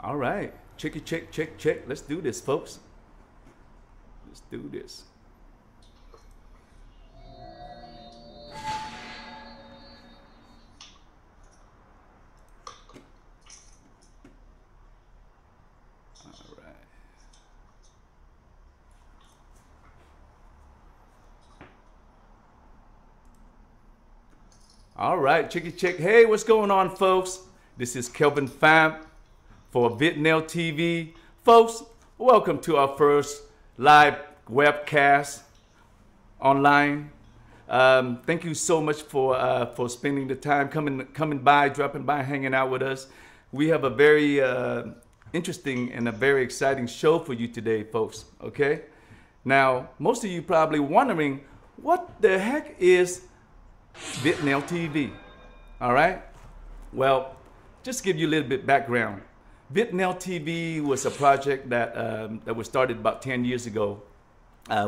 All right. Check it, check, check, check. Let's do this, folks. Let's do this. All right. All right, check it, check. Hey, what's going on, folks? This is Kelvin Pham for VietNAIL.TV. Folks, welcome to our first live webcast online. Thank you so much for spending the time coming by, dropping by, hanging out with us. We have a very interesting and a very exciting show for you today, folks. Okay. Now, most of you probably wondering, what the heck is VietNAIL.TV? All right. Well, just to give you a little bit background. VietNAIL.TV was a project that was started about 10 years ago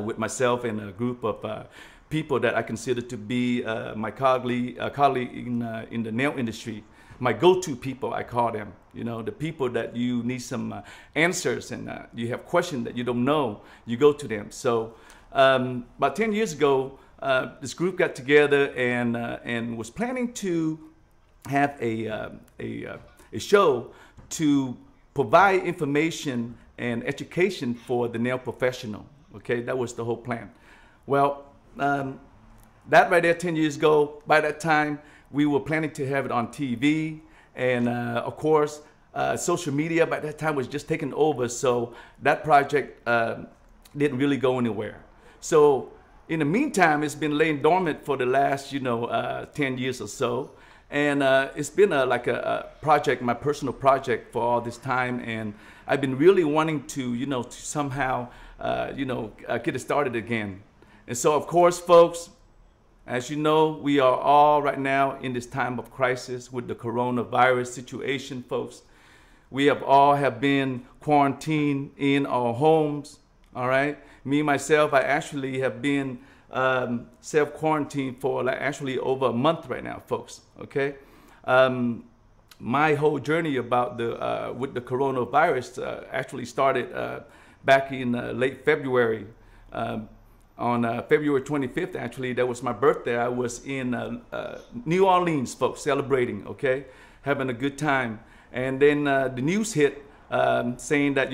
with myself and a group of people that I consider to be my colleague in the nail industry. My go-to people, I call them. You know, the people that you need some answers and you have questions that you don't know, you go to them. So about 10 years ago, this group got together and was planning to have a show to provide information and education for the nail professional. Okay, that was the whole plan. Well, that right there 10 years ago, by that time, we were planning to have it on TV. And of course, social media by that time was just taking over. So that project didn't really go anywhere. So in the meantime, it's been laying dormant for the last, 10 years or so. And it's been like a project, my personal project for all this time. And I've been really wanting to, to somehow, get it started again. And so, of course, folks, as you know, we are all right now in this time of crisis with the coronavirus situation, folks. We have been quarantined in our homes, all right? Me, myself, I actually have been self-quarantined for actually over a month right now, folks, okay? My whole journey about with the coronavirus actually started back in late February. On February 25th, actually, that was my birthday. I was in New Orleans, folks, celebrating, okay? Having a good time. And then the news hit saying that,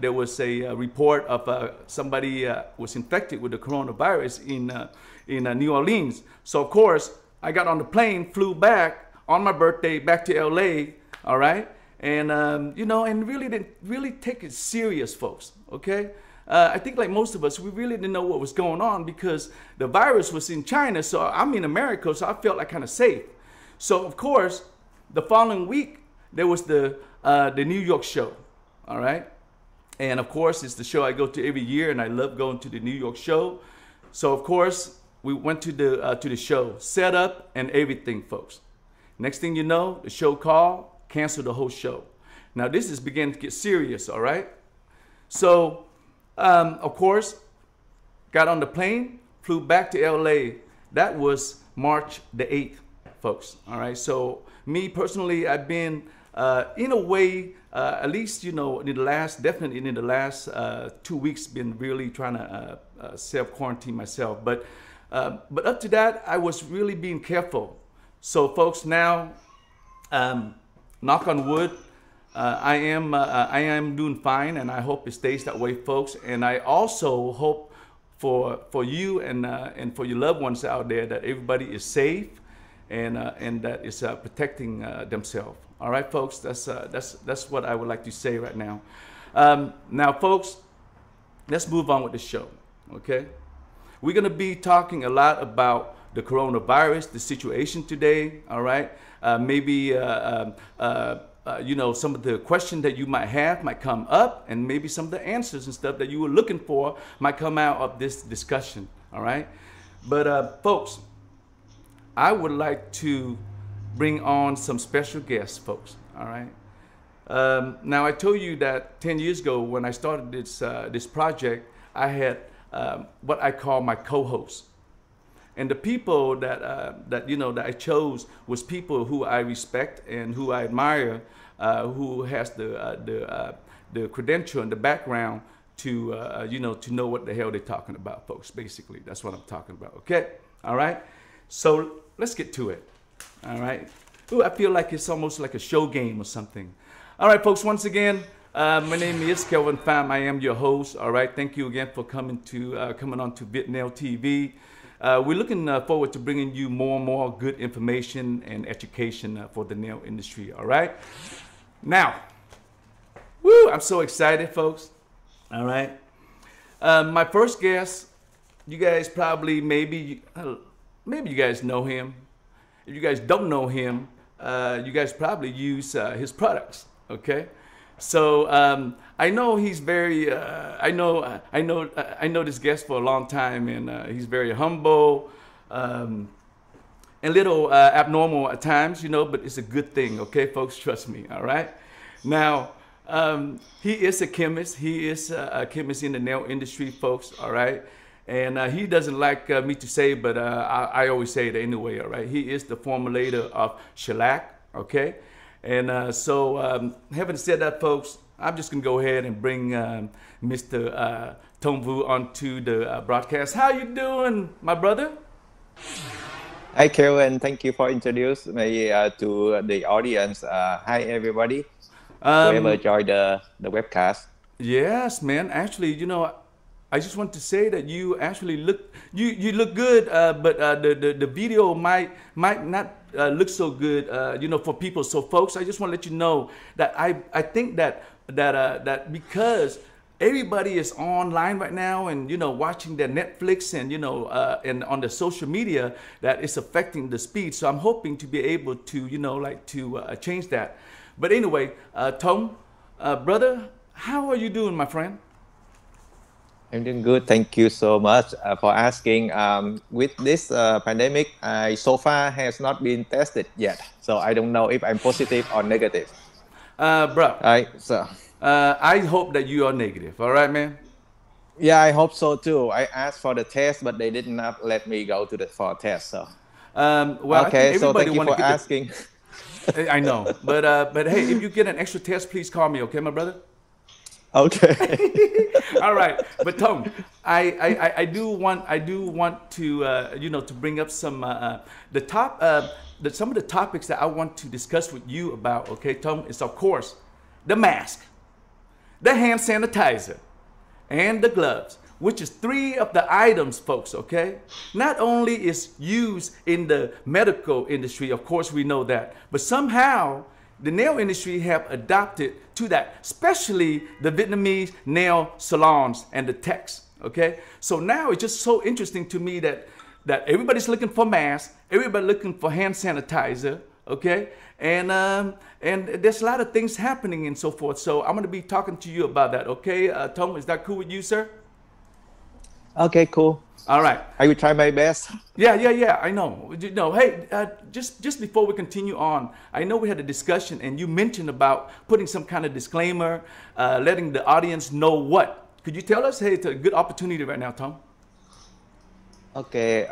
there was a report of somebody was infected with the coronavirus in New Orleans. So, of course, I got on the plane, flew back on my birthday back to LA, all right? And, and really didn't take it serious, folks, okay? I think like most of us, we really didn't know what was going on because the virus was in China. So I'm in America, so I felt like kind of safe. So, of course, the following week, there was the New York show, all right? And, of course, it's the show I go to every year, and I love going to the New York show. So, of course, we went to the show, set up and everything, folks. Next thing you know, the show called, canceled the whole show. Now, this is beginning to get serious, all right? So, of course, got on the plane, flew back to LA. That was March the 8th, folks. All right. So me personally, I've been, in a way, at least, definitely in the last 2 weeks, been really trying to self-quarantine myself. But up to that, I was really being careful. So, folks, now, knock on wood, I am doing fine, and I hope it stays that way, folks. And I also hope for you and for your loved ones out there that everybody is safe and that is protecting themselves. All right, folks. That's what I would like to say right now. Now, folks, let's move on with the show. Okay, we're gonna be talking a lot about the coronavirus, the situation today. All right, maybe. Some of the questions that you might have might come up, and maybe some of the answers and stuff that you were looking for might come out of this discussion, all right? But folks, I would like to bring on some special guests, folks, all right? Now, I told you that 10 years ago when I started this project, I had what I call my co-hosts. And the people that I chose was people who I respect and who I admire who has the credential and the background to to know what the hell they're talking about, folks. Basically, that's what I'm talking about. Okay, all right. So let's get to it. All right. Ooh, I feel like it's almost like a show game or something. All right, folks. Once again, my name is Kelvin Pham. I am your host. All right. Thank you again for coming on to VietNAIL.TV. We're looking forward to bringing you more and more good information and education for the nail industry. All right. Now, woo! I'm so excited, folks. All right. My first guest, you guys probably maybe you guys know him. If you guys don't know him, you guys probably use his products. Okay. So I know he's very. I know this guest for a long time, and he's very humble, and a little abnormal at times, But it's a good thing, okay, folks. Trust me. All right. Now he is a chemist. He is a chemist in the nail industry, folks. All right. And he doesn't like me to say, but I always say it anyway. All right. He is the formulator of shellac. Okay. And so having said that, folks, I'm just going to go ahead and bring Mr. Thông Vũ onto the broadcast. How you doing, my brother? Hi, Kelvin. Thank you for introducing me to the audience. Hi, everybody. Whoever joined the webcast. Yes, man. Actually, I just want to say that you actually look look good, but the video might not look so good, for people. So, folks, I just want to let you know that I think that because everybody is online right now and watching their Netflix and and on the social media, that it's affecting the speed. So I'm hoping to be able to change that. But anyway, Thong, brother, how are you doing, my friend? I'm doing good. Thank you so much for asking. With this pandemic, I so far has not been tested yet, so I don't know if I'm positive or negative. Bro, so I hope that you are negative. All right, man. Yeah, I hope so too. I asked for the test, but they did not let me go to for test. So well, okay. So thank you for asking. I know, but hey, if you get an extra test, please call me, okay, my brother? Okay. All right, but Thong, I do want to to bring up some some of the topics that I want to discuss with you about. Okay, Thong, is of course the mask, the hand sanitizer, and the gloves, which is 3 of the items, folks. Okay, not only is used in the medical industry, of course we know that, but somehow the nail industry have adopted to that, especially the Vietnamese nail salons and the techs. Okay, so now it's just so interesting to me that everybody's looking for masks, everybody looking for hand sanitizer. Okay, and there's a lot of things happening and so forth. So I'm going to be talking to you about that. Okay, Thong, is that cool with you, sir? Okay, cool. All right. I will try my best. Yeah. I know. Hey, just before we continue on, I know we had a discussion and you mentioned about putting some kind of disclaimer, letting the audience know what. Could you tell us? Hey, it's a good opportunity right now, Thong. Okay.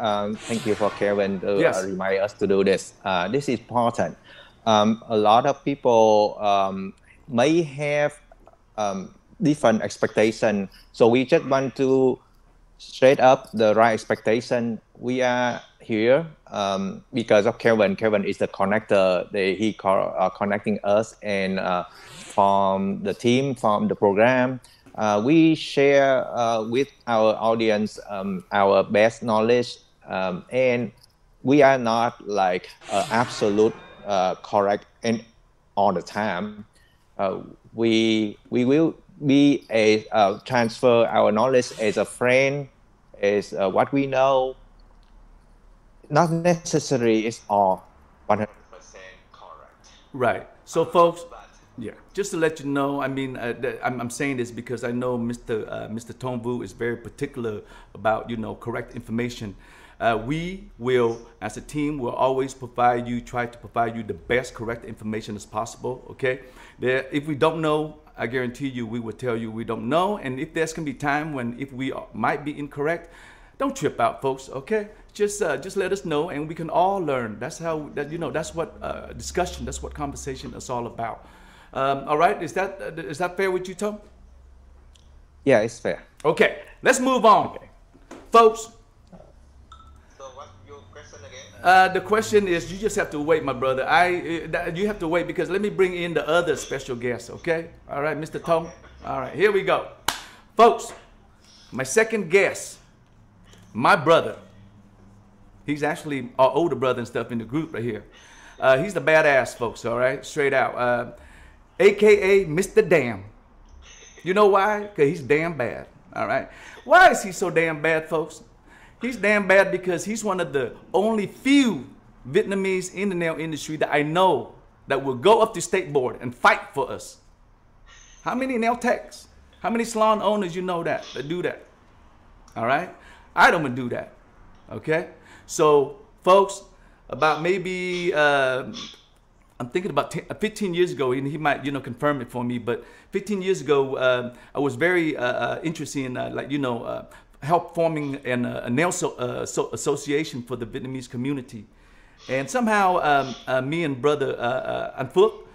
Thank you for Kelvin to remind us to do this. This is important. A lot of people may have different expectations, so we just want to straight up the right expectation. We are here because of Kelvin. Kelvin is the connector. He connecting us and from the team, from the program. We share with our audience our best knowledge, and we are not like absolute correct and all the time. We will be transfer our knowledge as a friend, as what we know. Not necessary is all 100% correct. Right. So, folks, just to let you know, I mean, I'm saying this because I know Mr. Thông Vũ is very particular about correct information. We will, as a team, will always try to provide you the best correct information as possible. Okay. If we don't know, I guarantee you, we will tell you we don't know. And if there's going to be time if we might be incorrect, don't trip out, folks. Okay, just let us know, and we can all learn. That's what discussion, that's what conversation is all about. All right, is that fair with you, Tom? Yeah, it's fair. Okay, let's move on, folks. So what's your question again? The question is, you just have to wait, my brother. You have to wait because let me bring in the other special guest, okay? All right, Mr. Thong. Okay. All right, here we go. Folks, my second guest, my brother. He's actually our older brother and stuff in the group right here. He's the badass, folks, all right? Straight out. AKA Mr. Damn. You know why? Because he's damn bad, all right? Why is he so damn bad, folks? He's damn bad because he's one of the only few Vietnamese in the nail industry that I know that will go up to state board and fight for us. How many nail techs? How many salon owners you know that do that? All right? I don't do that, okay? So, folks, about maybe, I'm thinking about 15 years ago, and he might, confirm it for me, but 15 years ago, I was very interested in, help forming a nail association for the Vietnamese community. And somehow, me and brother Phuoc,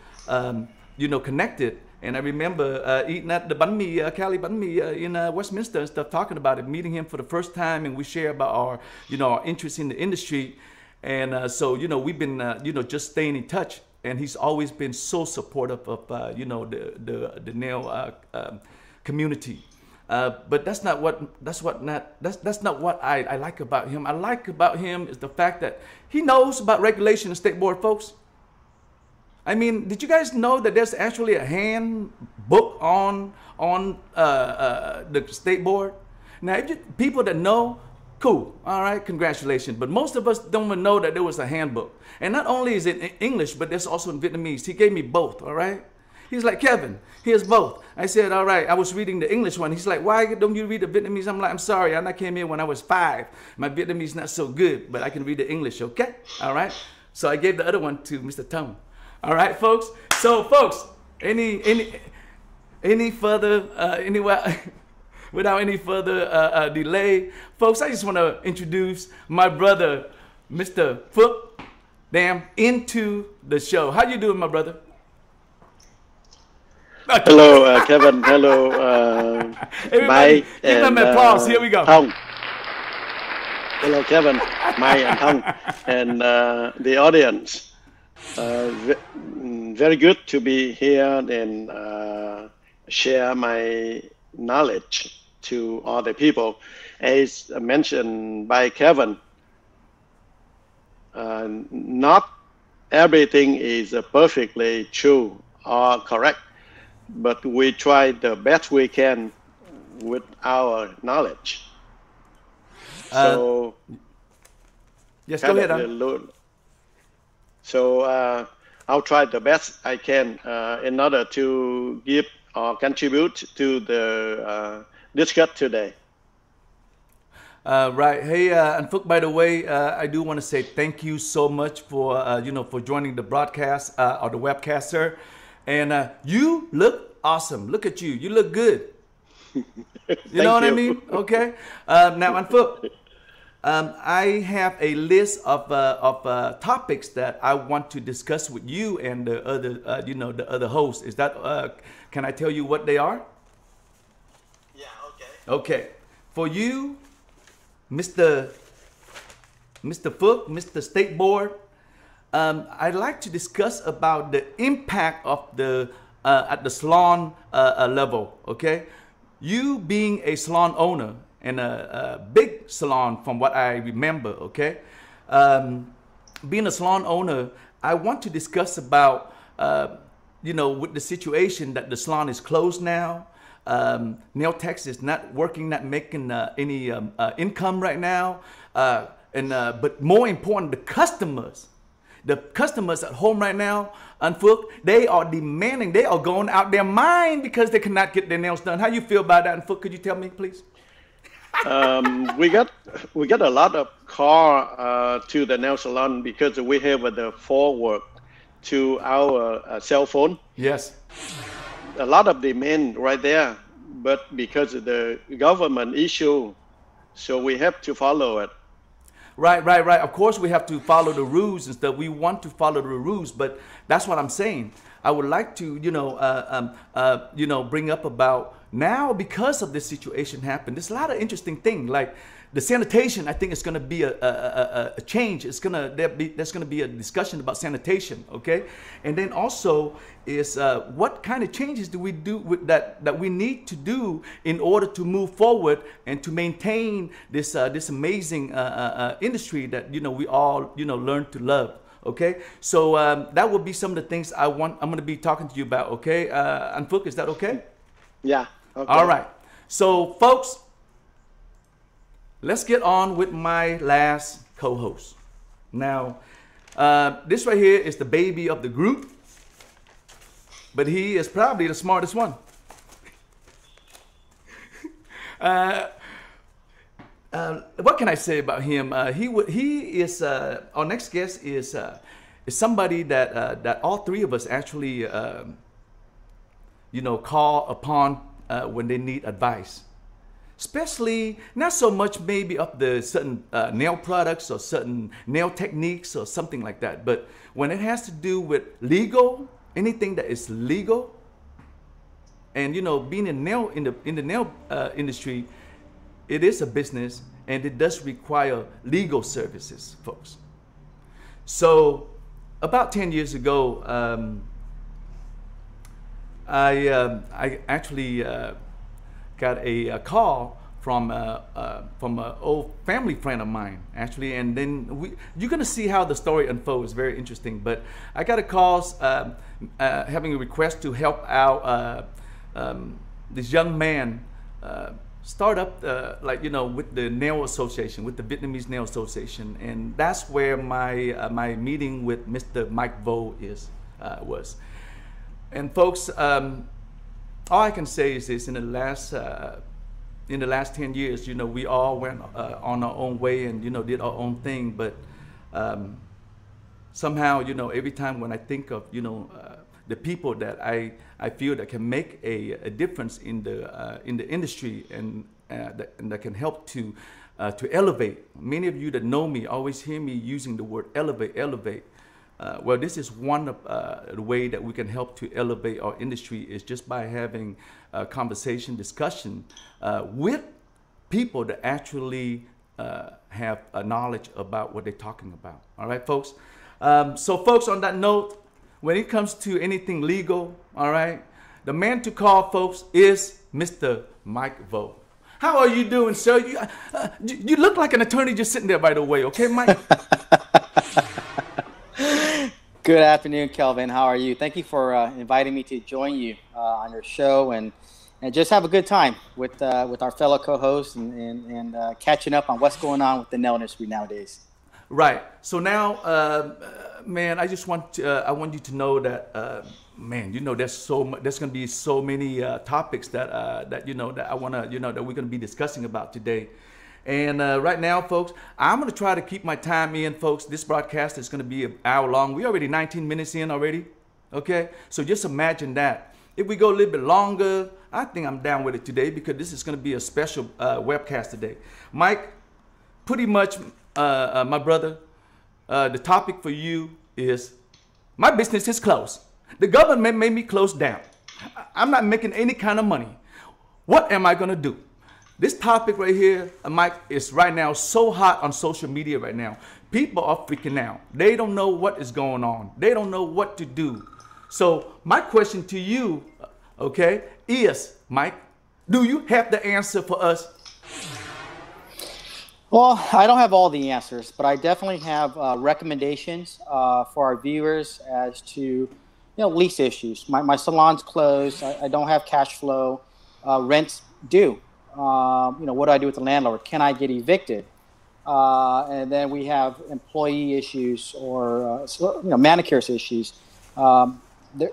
connected. And I remember eating at the bánh mì, Cali bánh mì in Westminster and stuff, talking about it, meeting him for the first time, and we share about our, our interest in the industry. And so, we've been, just staying in touch. And he's always been so supportive of, the nail community. But that's not what I like about him. I like about him is the fact that he knows about regulation and state board, folks. I mean, did you guys know that there's actually a handbook on the state board? Now, people that know, cool, all right, congratulations. But most of us don't even know that there was a handbook. And not only is it in English, but there's also in Vietnamese. He gave me both, all right? He's like, Kevin, here's both. I said, all right, I was reading the English one. He's like, why don't you read the Vietnamese? I'm like, I'm sorry, I came here when I was 5. My Vietnamese is not so good, but I can read the English, okay? All right? So I gave the other one to Mr. Thong. All right, folks? So, folks, any further, without any further delay, folks, I just want to introduce my brother, Mr. Phước Đàm, into the show. How you doing, my brother? Hello, Kevin. Hello, Mike. Give them an applause. Here we go. Thong. Hello, Kevin, Mike, and Thong, and the audience. Very good to be here and share my knowledge to all the people. As mentioned by Kevin, not everything is perfectly true or correct, but we try the best we can with our knowledge. So, yes, go ahead. So I'll try the best I can in order to give or contribute to the discuss today. Right. Hey, and Phuoc, by the way, I do want to say thank you so much for for joining the broadcast or the webcast, sir. And you look awesome. Look at you. You look good. You know what I mean? Okay. Now, and Phuoc, I have a list of topics that I want to discuss with you and the other, the other hosts. Is that? Can I tell you what they are? Yeah. Okay. Okay. For you, Mr. Phuoc, Mr. State Board, I'd like to discuss about the impact of the at the salon level. Okay, you being a salon owner and a big salon, from what I remember. Okay, being a salon owner, I want to discuss about with the situation that the salon is closed now. Nail techs is not working, not making any income right now, but more important, the customers at home right now, and Phuoc, they are demanding, they are going out their mind because they cannot get their nails done. How you feel about that, and Phuoc, could you tell me, please? We got a lot of call to the nail salon because we have the forward to our cell phone. Yes. A lot of demand right there, but because of the government issue, so we have to follow it. Right. Of course, we have to follow the rules and stuff. We want to follow the rules, but that's what I'm saying. I would like to, bring up about now because of this situation happened. There's a lot of interesting things like the sanitation. I think it's going to be a change. There's going to be a discussion about sanitation, okay? And then also is what kind of changes do we do with that we need to do in order to move forward and to maintain this amazing industry that we all learn to love. Okay, so that will be some of the things I'm going to be talking to you about. Okay, and Phuoc, is that okay? Yeah. Okay. All right. So, folks, let's get on with my last co-host. Now, this right here is the baby of the group, but he is probably the smartest one. What can I say about him? He is our next guest is somebody that all three of us actually call upon when they need advice, especially not so much maybe of the certain nail products or certain nail techniques or something like that, but when it has to do with legal, anything that is legal, and being in the nail industry. It is a business, and it does require legal services, folks. So, about 10 years ago, I actually got a call from an old family friend of mine, actually, and then you're gonna see how the story unfolds. It's very interesting. But I got a call having a request to help out this young man. Start up with the nail association, with the Vietnamese Nail Association, and that's where my meeting with Mr. Mike Vo was. And folks, all I can say is this: in the last 10 years, we all went on our own way and did our own thing. But somehow, every time when I think of the people that I feel that can make a difference in the industry and that can help to elevate. Many of you that know me always hear me using the word elevate. Well, this is one of the way that we can help to elevate our industry is just by having a conversation, discussion with people that actually have a knowledge about what they're talking about. All right, folks. So, folks, on that note, when it comes to anything legal, all right, the man to call, folks, is Mr. Mike Vo. How are you doing, sir? You look like an attorney just sitting there, by the way. Okay, Mike? Good afternoon, Kelvin. How are you? Thank you for inviting me to join you on your show and just have a good time with our fellow co-hosts and catching up on what's going on with the nail industry nowadays. Right. So now, man, I want you to know that, there's going to be so many topics that I want to, that we're going to be discussing about today. And right now, folks, I'm going to try to keep my time in, folks. This broadcast is going to be an hour long. We're already 19 minutes in already. Okay. So just imagine that. If we go a little bit longer, I think I'm down with it today because this is going to be a special webcast today. Mike, pretty much, my brother, the topic for you is my business is closed. The government made me close down. I'm not making any kind of money. What am I going to do? This topic right here, Mike, is right now so hot on social media right now. People are freaking out. They don't know what is going on. They don't know what to do. So my question to you, okay, is, Mike, do you have the answer for us? Well, I don't have all the answers, but I definitely have recommendations for our viewers as to, lease issues. My salon's closed. I don't have cash flow. Rent's due. What do I do with the landlord? Can I get evicted? And then we have employee issues or, manicures issues.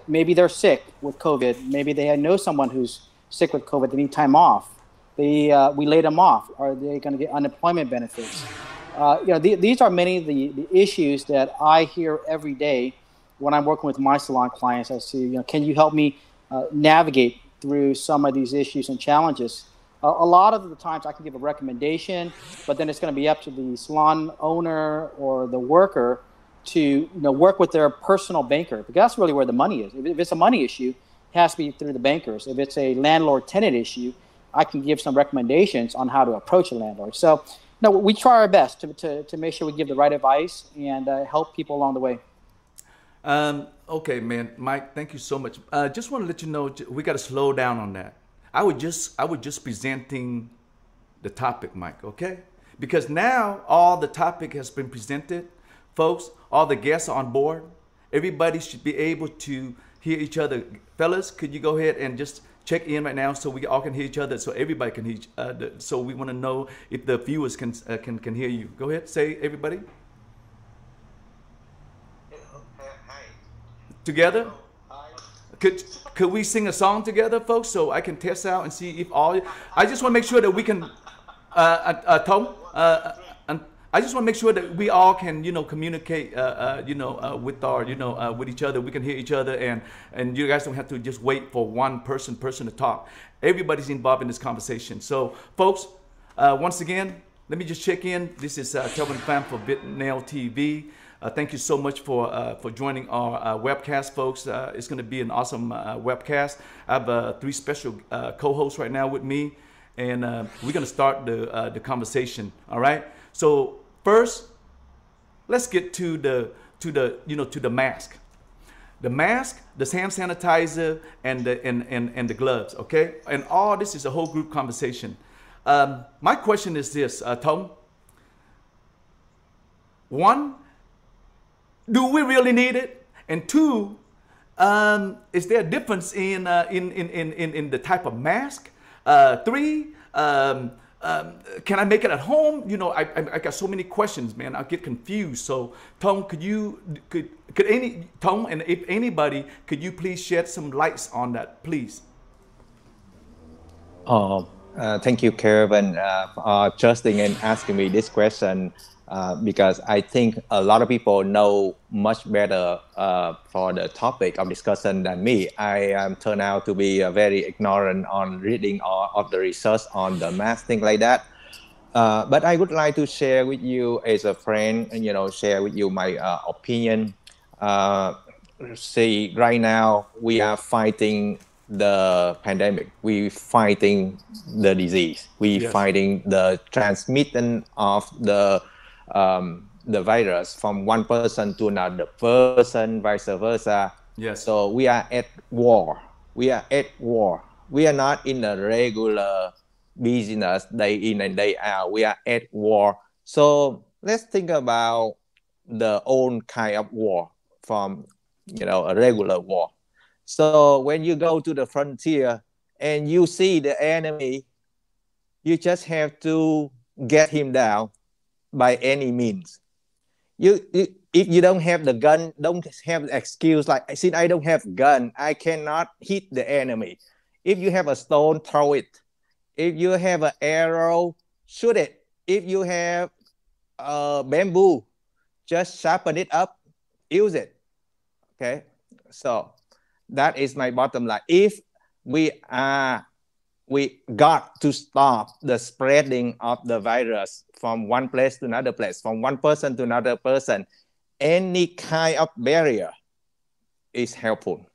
Maybe they're sick with COVID. Maybe they know someone who's sick with COVID. They need time off. We laid them off. Are they going to get unemployment benefits? These are many of the issues that I hear every day when I'm working with my salon clients. I see, can you help me navigate through some of these issues and challenges? A lot of the times I can give a recommendation, but then it's going to be up to the salon owner or the worker to work with their personal banker, because that's really where the money is. If it's a money issue, it has to be through the bankers. If it's a landlord-tenant issue, I can give some recommendations on how to approach a landlord. So, no, we try our best to make sure we give the right advice and help people along the way. Okay, man, Mike, thank you so much. Just want to let you know we got to slow down on that. I was just presenting the topic, Mike. Okay, because now all the topic has been presented, folks. All the guests are on board. Everybody should be able to hear each other. Fellas, could you go ahead and just check in right now so we all can hear each other, so everybody can hear each other. So we want to know if the viewers can hear you. Go ahead, say everybody. Hi. Together? Could we sing a song together, folks, so I can test out and see if all... I just want to make sure that we can... Thong, I just want to make sure that we all can, communicate, with our, with each other. We can hear each other, and you guys don't have to just wait for one person to talk. Everybody's involved in this conversation. So, folks, once again, let me just check in. This is Kelvin Pham for VietNAIL.TV. Thank you so much for joining our webcast, folks. It's going to be an awesome webcast. I have 3 special co-hosts right now with me, and we're going to start the conversation. All right. So first, let's get to the mask. The mask, the hand sanitizer, and the gloves. Okay, and all this is a whole group conversation. My question is this, Thong. 1, do we really need it? And 2, is there a difference in the type of mask? 3, can I make it at home? I got so many questions, man. I get confused. So, Thong, Thong, and if anybody, could you please shed some lights on that, please? Thank you, Kelvin, for trusting and asking me this question. Because I think a lot of people know much better for the topic of discussion than me. I turned out to be very ignorant on reading all of the research on the mask, things like that. But I would like to share with you as a friend, share with you my opinion. See, right now we are fighting the pandemic. We're fighting the disease. We're fighting the transmission of the virus from one person to another person, vice versa. Yes. So we are at war. We are not in a regular business day in and day out. We are at war. So let's think about the own kind of war from, a regular war. So when you go to the frontier and you see the enemy, you just have to get him down by any means. If you don't have the gun, don't have the excuse like, since I don't have gun, I cannot hit the enemy. If you have a stone, throw it. If you have an arrow, shoot it. If you have bamboo, just sharpen it up, use it. Okay, so that is my bottom line. If we got to stop the spreading of the virus from one place to another place, from one person to another person, any kind of barrier is helpful.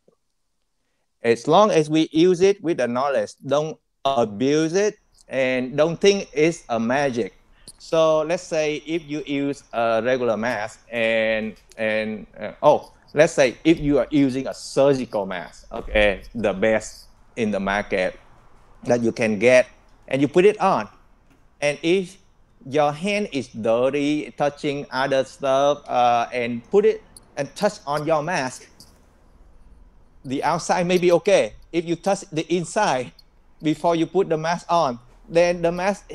As long as we use it with the knowledge, don't abuse it, and don't think it's a magic. So let's say if you use a regular mask let's say if you are using a surgical mask, okay, the best in the market that you can get, and you put it on, and if your hand is dirty touching other stuff and put it and touch on your mask, the outside may be okay. If you touch the inside before you put the mask on, then the mask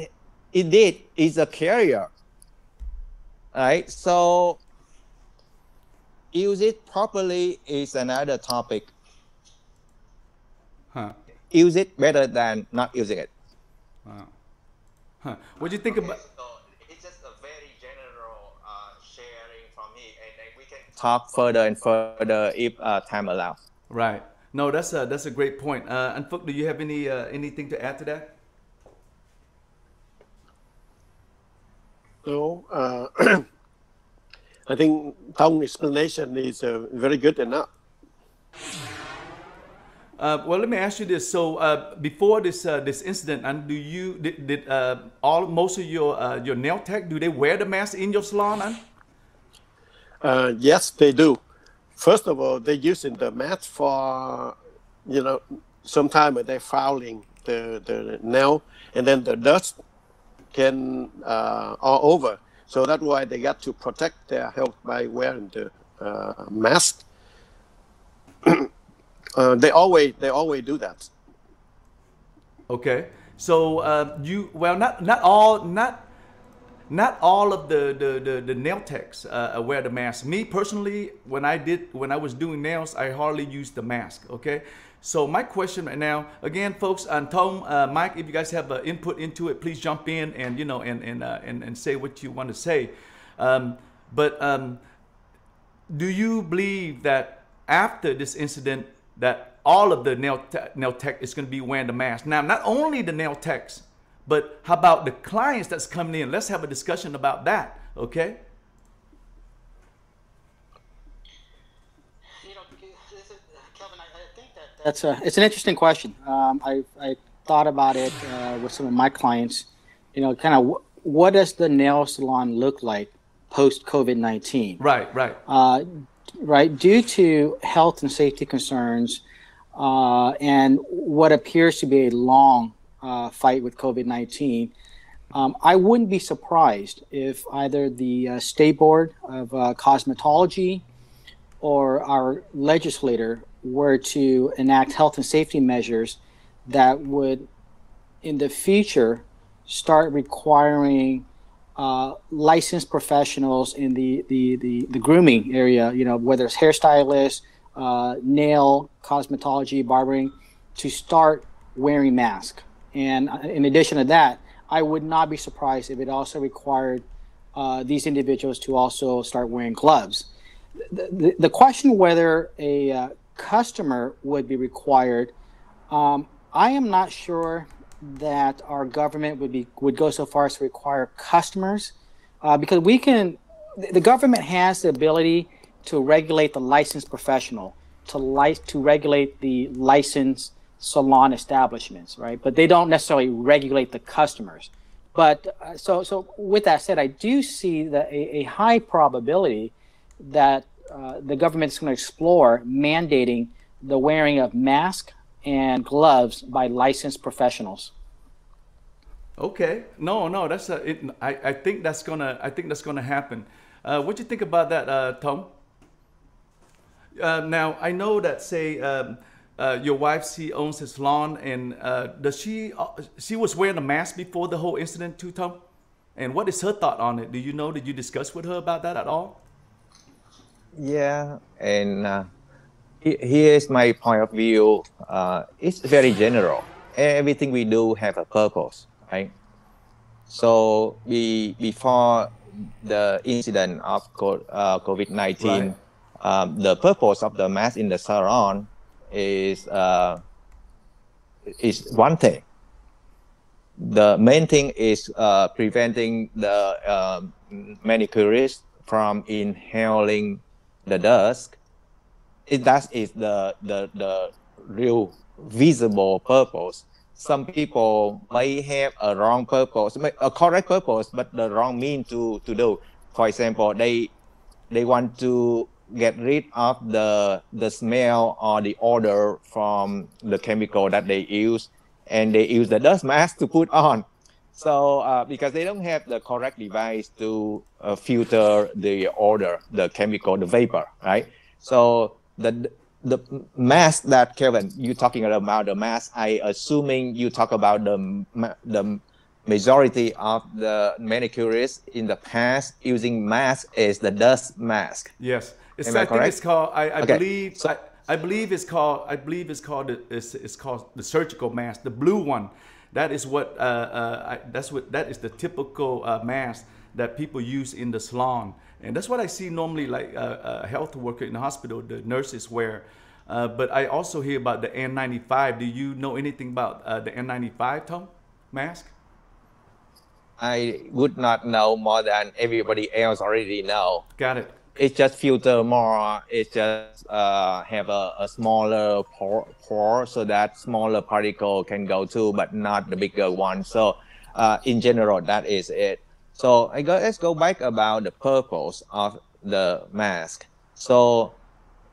indeed is a carrier. All right, so use it properly is another topic. Use it better than not using it. Wow. What do you think about? So it's just a very general sharing from me, and we can talk further and further if time allows. Right. No, that's a great point. And Phuoc, do you have anything to add to that? No, I think Thong's explanation is very good enough. Well, let me ask you this. So before this incident, and did most of your nail tech, do they wear the mask in your salon? Yes, they do. First of all, they're using the mask for, sometimes they're fouling the nail, and then the dust can all over. So that's why they got to protect their health by wearing the mask. They always do that. Okay, so not all of the nail techs wear the mask. Me personally, when I was doing nails, I hardly used the mask. Okay, so my question right now, again, folks, and Thong, Mike, if you guys have input into it, please jump in and and say what you want to say. Do you believe that after this incident, that all of the nail tech is going to be wearing the mask? Now, not only the nail techs, but how about the clients that's coming in? Let's have a discussion about that, okay? Kelvin, I think it's an interesting question. I thought about it with some of my clients. Kind of what does the nail salon look like post COVID-19? Right. Right, due to health and safety concerns and what appears to be a long fight with COVID-19, I wouldn't be surprised if either the State Board of Cosmetology or our legislator were to enact health and safety measures that would, in the future, start requiring licensed professionals in the grooming area, whether it's hairstylists, nail, cosmetology, barbering, to start wearing masks. And in addition to that, I would not be surprised if it also required these individuals to also start wearing gloves. The question whether a customer would be required, I am not sure that our government would go so far as to require customers, because the government has the ability to regulate the licensed professional, to regulate the licensed salon establishments, right? But they don't necessarily regulate the customers. But so with that said, I do see that a high probability that the government is going to explore mandating the wearing of masks and gloves by licensed professionals. Okay, no, that's I think that's gonna happen. What do you think about that, Tom? Now I know that your wife, she owns a salon, and does she was wearing a mask before the whole incident too, Tom? And what is her thought on it? Did you discuss with her about that at all? Yeah, and here's my point of view. It's very general. Everything we do have a purpose, right? So before the incident of COVID-19, right, the purpose of the mask in the salon is one thing. The main thing is preventing the manicurists from inhaling the dust. That is the real visible purpose. Some people may have a wrong purpose, a correct purpose, but the wrong mean to do. For example, they want to get rid of the smell or the odor from the chemical that they use, and they use the dust mask to put on. So because they don't have the correct device to filter the odor, the chemical, the vapor, right? So the mask that Kelvin, you talking about the mask, I assuming you talk about the majority of the manicurists in the past using mask is the dust mask. Yes, Am I correct? It's called. Okay. I believe it's called the surgical mask, the blue one. That is what that is the typical mask that people use in the salon, and that's what I see normally, like a health worker in the hospital, the nurses wear. But I also hear about the N95. Do you know anything about the N95, Tom, mask? I would not know more than everybody else already know. Got it. It just filter more. It just have a smaller pore so that smaller particle can go to, but not the bigger one. So in general, that is it. So let's go back about the purpose of the mask. So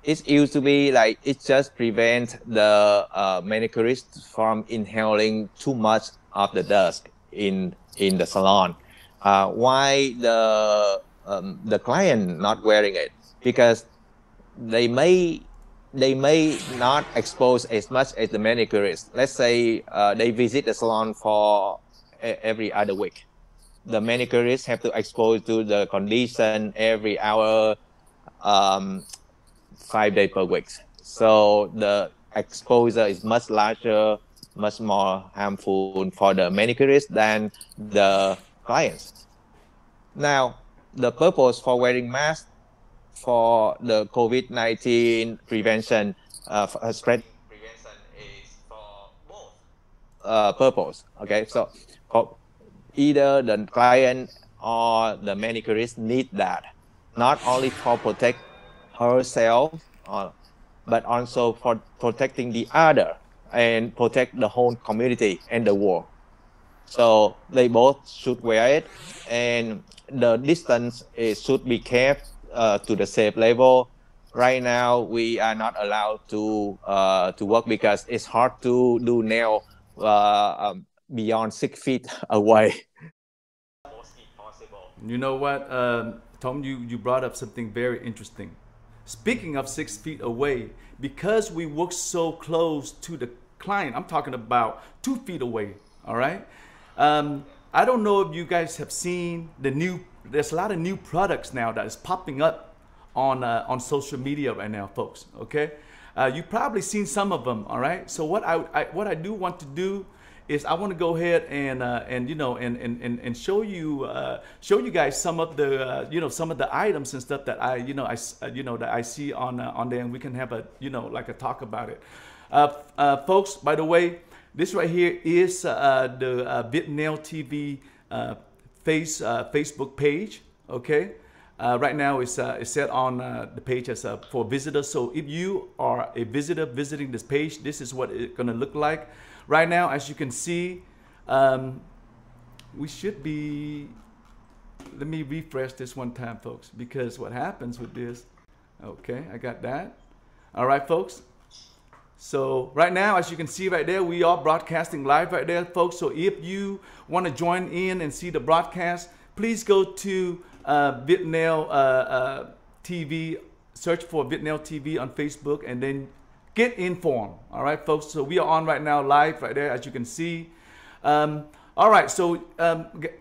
it used to be like it just prevents the manicurist from inhaling too much of the dust in the salon. Why the client not wearing it? Because they may not expose as much as the manicurist. Let's say they visit the salon for every other week. The manicurist have to expose to the condition every hour, 5 days per week. So the exposure is much larger, much more harmful for the manicurist than the clients. Now, the purpose for wearing masks for the COVID-19 prevention, spread prevention is for both purpose. Okay, so either the client or the manicurist need that, not only for protect herself, but also for protecting the other and protect the whole community and the world. So they both should wear it, and the distance should be kept to the safe level. Right now, we are not allowed to work because it's hard to do nail beyond 6 feet away. You know what, Tom, you brought up something very interesting. Speaking of 6 feet away, because we work so close to the client, I'm talking about 2 feet away, all right? I don't know if you guys have seen there's a lot of new products now that is popping up on social media right now, folks, okay? You've probably seen some of them, all right? So what I do want to do is I want to go ahead and show you guys some of the some of the items and stuff that that I see on there, and we can have a like a talk about it. Folks, by the way, this right here is the VietNAIL.TV Facebook page. Okay, right now it's set on the page as for visitors. So if you are a visitor visiting this page, this is what it's gonna look like. Right now, as you can see, we should be, let me refresh this one time, folks, because what happens with this, okay, I got that. All right, folks. So right now, as you can see right there, we are broadcasting live right there, folks. So if you want to join in and see the broadcast, please go to VietNAIL.TV, search for VietNAIL.TV on Facebook, and then get informed. All right, folks. So we are on right now live right there, as you can see. All right, so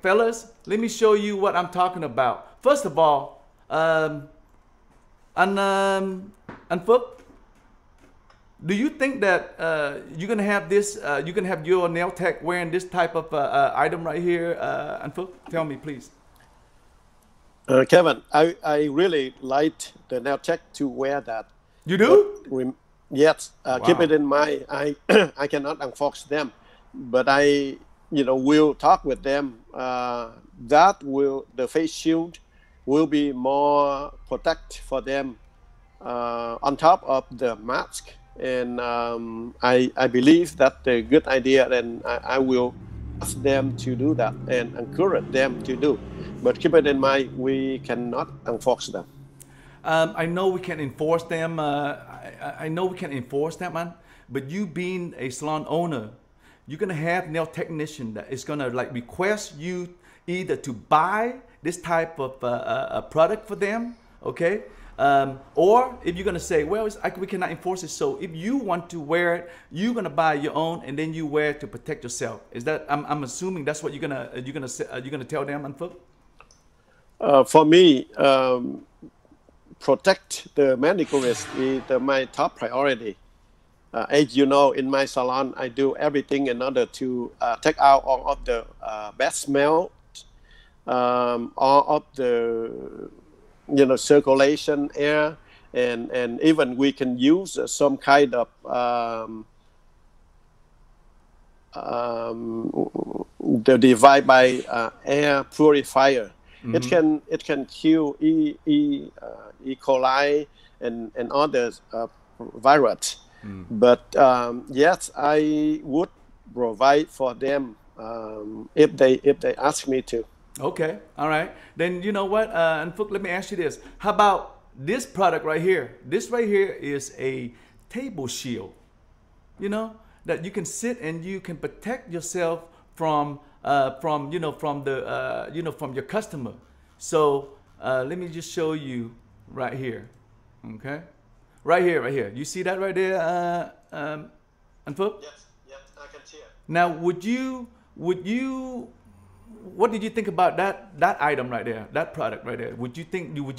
fellas, let me show you what I'm talking about. First of all, and Phước, do you think that you're gonna have this? You're gonna have your nail tech wearing this type of item right here, and Phước? Tell me, please. Kevin, I really liked the nail tech to wear that. You do? Yes. Wow. Keep it in mind. I cannot enforce them, but I will talk with them. The face shield will be more protect for them on top of the mask. And I believe that's a good idea, and I will ask them to do that and encourage them to do. But keep it in mind, we cannot enforce them. I know we can enforce them. I know we can enforce that, man. But you being a salon owner, you're gonna have nail technician that is gonna like request you either to buy this type of product for them, okay? Or if you're gonna say, well, we cannot enforce it. So if you want to wear it, you're gonna buy your own and then you wear it to protect yourself. Is that? I'm assuming that's what you're gonna tell them, Phước? For me, protect the manicurist is my top priority. As you know, in my salon, I do everything in order to take out all of the bad smell, all of the circulation air, and even we can use some kind of the device by air purifier. It can kill E. coli and other virus. But yes, I would provide for them if they ask me to. Okay, all right. Then you know what, and Phuoc, let me ask you this: how about this product right here? This right here is a table shield. You know, that you can sit and you can protect yourself from from your customer. So let me just show you right here. Okay, right here. You see that right there, and Phuoc? Yes, I can see it. Now, would you? What did you think about that item right there, that product right there? Would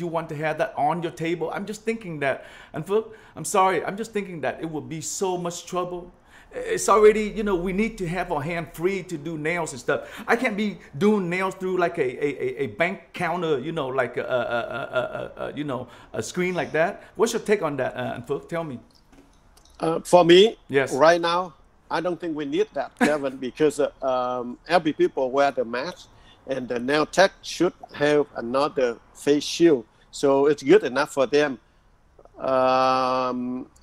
you want to have that on your table? I'm just thinking that, and Phuoc, I'm sorry, I'm just thinking that it would be so much trouble. It's already, we need to have our hand free to do nails and stuff. I can't be doing nails through like a bank counter, like a screen like that. What's your take on that, Phuoc? Tell me. For me, yes. Right now, I don't think we need that, Kevin, because every people wear the mask, and the nail tech should have another face shield, so it's good enough for them.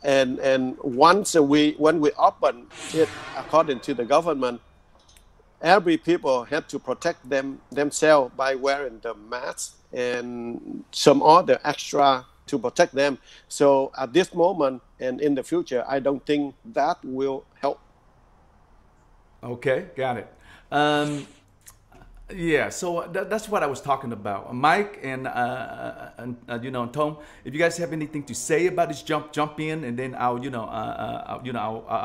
And once when we open it, according to the government, every people have to protect themselves by wearing the mask and some other extra to protect them. So at this moment and in the future, I don't think that will help. Okay, got it. Yeah, so that's what I was talking about. Mike and Thong, if you guys have anything to say about this, jump in, and then I'll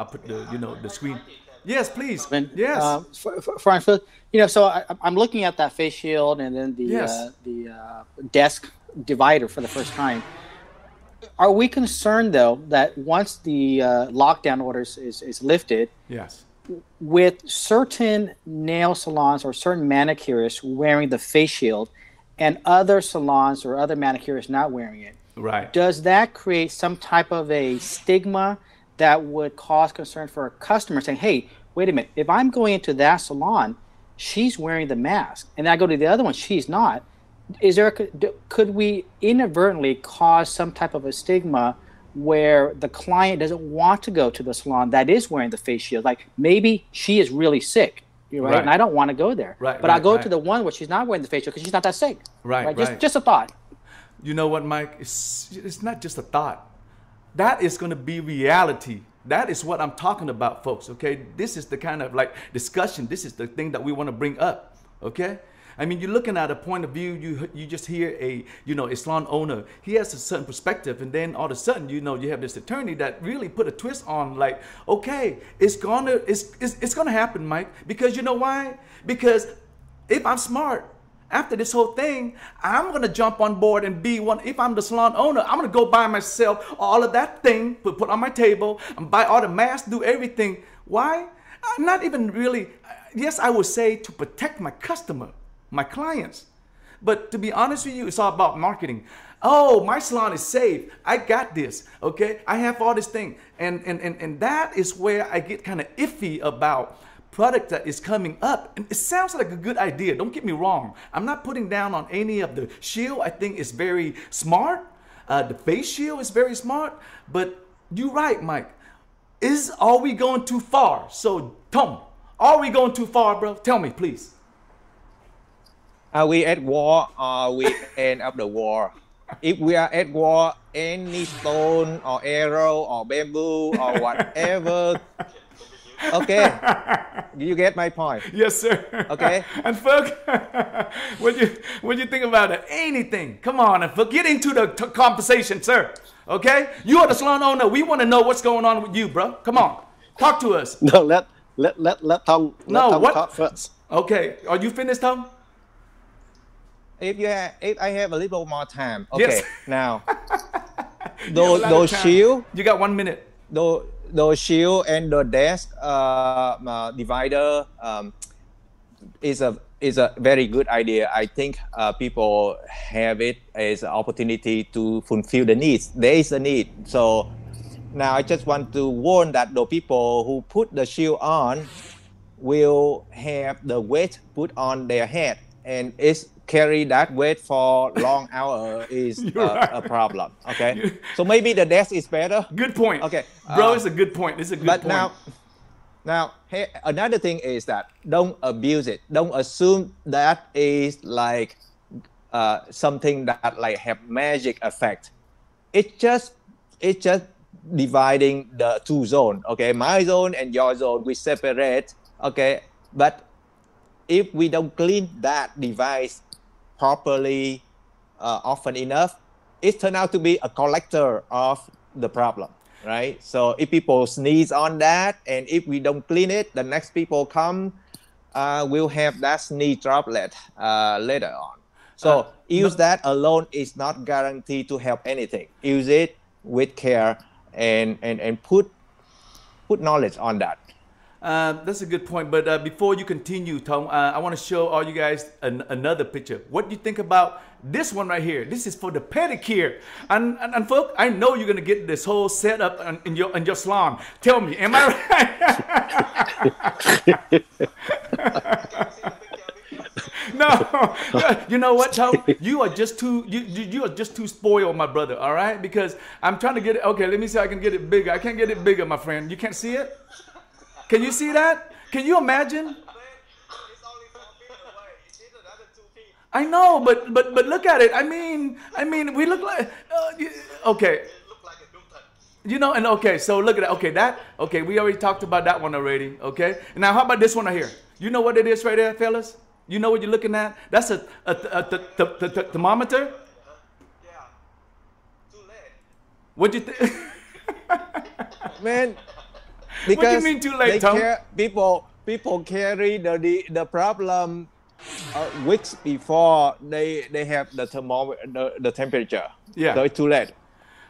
put the screen. Yes, please. Yes. For so I'm looking at that face shield and then the desk divider for the first time. Are we concerned though that once the lockdown orders is lifted? Yes. With certain nail salons or certain manicurists wearing the face shield and other salons or other manicurists not wearing it, right? Does that create some type of a stigma that would cause concern for a customer saying, hey, wait a minute, if I'm going into that salon, she's wearing the mask, and I go to the other one, she's not. Could we inadvertently cause some type of a stigma where the client doesn't want to go to the salon that is wearing the face shield? Like maybe she is really sick, right? And I don't want to go there. Right. But I go to the one where she's not wearing the face shield because she's not that sick. Right. Just a thought. You know what, Mike? It's not just a thought. That is going to be reality. That is what I'm talking about, folks. Okay. This is the kind of like discussion. This is the thing that we want to bring up. Okay. I mean, you're looking at a point of view. You just hear a salon owner. He has a certain perspective, and then all of a sudden, you have this attorney that really put a twist on. Like, okay, it's gonna happen, Mike. Because you know why? Because if I'm smart, after this whole thing, I'm gonna jump on board and be one. If I'm the salon owner, I'm gonna go buy myself all of that thing, put on my table, and buy all the masks, do everything. Why? I'm not even really. Yes, I would say to protect my customer, my clients. But to be honest with you, it's all about marketing. Oh, my salon is safe. I got this. Okay, I have all this thing. And that is where I get kind of iffy about product that is coming up. And it sounds like a good idea. Don't get me wrong. I'm not putting down on any of the shield. I think it's very smart. The face shield is very smart. But you're right, Mike. Are we going too far? So, Thong, are we going too far, bro? Tell me, please. Are we at war or are we end of the war? If we are at war, any stone or arrow or bamboo or whatever. Okay, you get my point. Yes, sir. Okay. And Phuoc, what you think about it? Anything? Come on, and Phuoc, get into the conversation, sir. Okay, you are the salon owner. We want to know what's going on with you, bro. Come on, talk to us. No, let Thong talk first. Okay, are you finished, Thong? If I have a little more time. Okay, yes. Now those shield. You got 1 minute. Those shield and the desk divider is a very good idea. I think people have it as an opportunity to fulfill the needs. There is a need. So now I just want to warn that the people who put the shield on, will have the weight put on their head, and it's carry that weight for long hour is a problem. Okay, so maybe the desk is better. Good point. Okay, bro, it's a good point. It's a good point. But now, hey, another thing is that don't abuse it. Don't assume that is like something that like have magic effect. It's just dividing the two zone. Okay, my zone and your zone, we separate. Okay, but if we don't clean that device properly often enough, it turns out to be a collector of the problem, right? So if people sneeze on that, and if we don't clean it, the next people come will have that sneeze droplet later on. So use that alone is not guaranteed to help anything. Use it with care and put knowledge on that. That's a good point. But before you continue, Thong, I want to show all you guys another picture. What do you think about this one right here? This is for the pedicure. And Phuoc, I know you're gonna get this whole setup in your salon. Tell me, am I right? No, you know what, Thong? You are just too spoiled, my brother. All right, because I'm trying to get it. Okay, let me see if I can get it bigger. I can't get it bigger, my friend. You can't see it. Can you see that? Can you imagine? It's only 4 feet away. It's in another 2 feet. I know, but look at it. I mean, we look like okay. It looked like a Newton. You know, and okay, so look at that. Okay, we already talked about that one already. Okay, now how about this one right here? You know what it is right there, fellas? You know what you're looking at? That's a thermometer. Yeah. Too late. What'd you think? Man, What do you mean too late, Thong? People carry the problem weeks before they have the thermometer, the temperature. Yeah. So it's too late.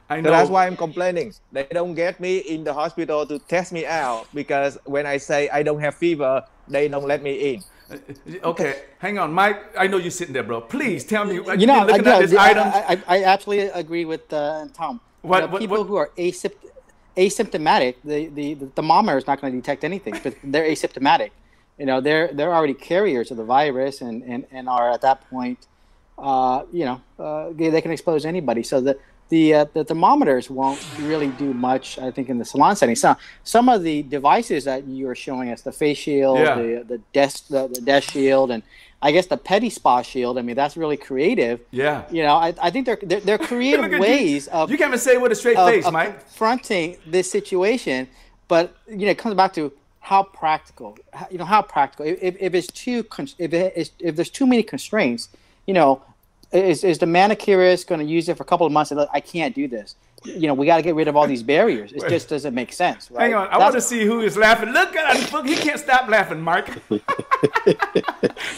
I know. So that's why I'm complaining. They don't get me in the hospital to test me out, because when I say I don't have fever, they don't let me in. Okay, hang on, Mike. I know you're sitting there, bro. Please tell me. You know, looking at this item. I absolutely agree with Tom. People who are asymptomatic, the thermometer is not going to detect anything, but they're asymptomatic. You know, they're already carriers of the virus and are at that point, they can expose anybody. So the thermometers won't really do much, I think, in the salon setting. So some of the devices that you are showing us, the face shield, the desk shield, and I guess the pedi spa shield. I mean, that's really creative. Yeah. You know, I think they're creative ways of. You can't even say it with a straight face, Mike. Confronting this situation, but it comes back to how practical. How practical. If there's too many constraints, is the manicurist going to use it for a couple of months and I can't do this? We got to get rid of all these barriers. It just doesn't make sense, right? Hang on, I want to see who is laughing. Look at him. He can't stop laughing, Mark.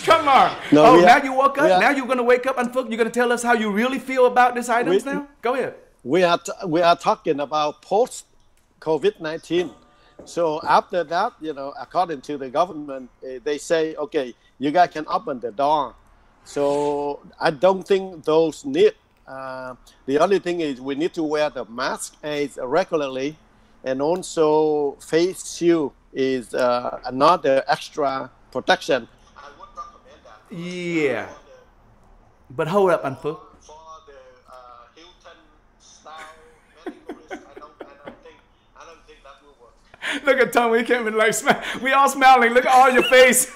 Come on. Now you woke up. Now you're going to wake up and you're going to tell us how you really feel about these items now? Go ahead. We are talking about post COVID-19. So after that, according to the government, they say, okay, you guys can open the door. So I don't think those need. The only thing is we need to wear the mask regularly, and also face shield is another extra protection. I would recommend that. Yeah. But hold up, Phuoc. For the Hilton style manicurist, I don't think that will work. Look at Tom. We can't even smile. We all smiling. Look at all your face.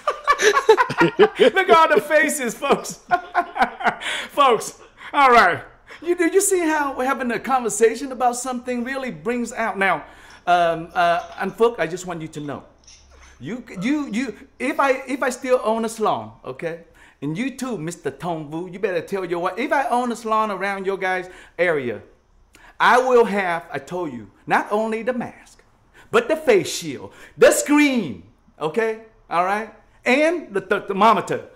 Look at all the faces, folks. Folks. All right. You see how we're having a conversation about something really brings out now. And Phuoc, I just want you to know, if I still own a salon, okay, and you too, Mr. Thông Vũ, you better tell your wife. If I own a salon around your guys' area, I will have. I told you, not only the mask, but the face shield, the screen, okay, all right, and the thermometer.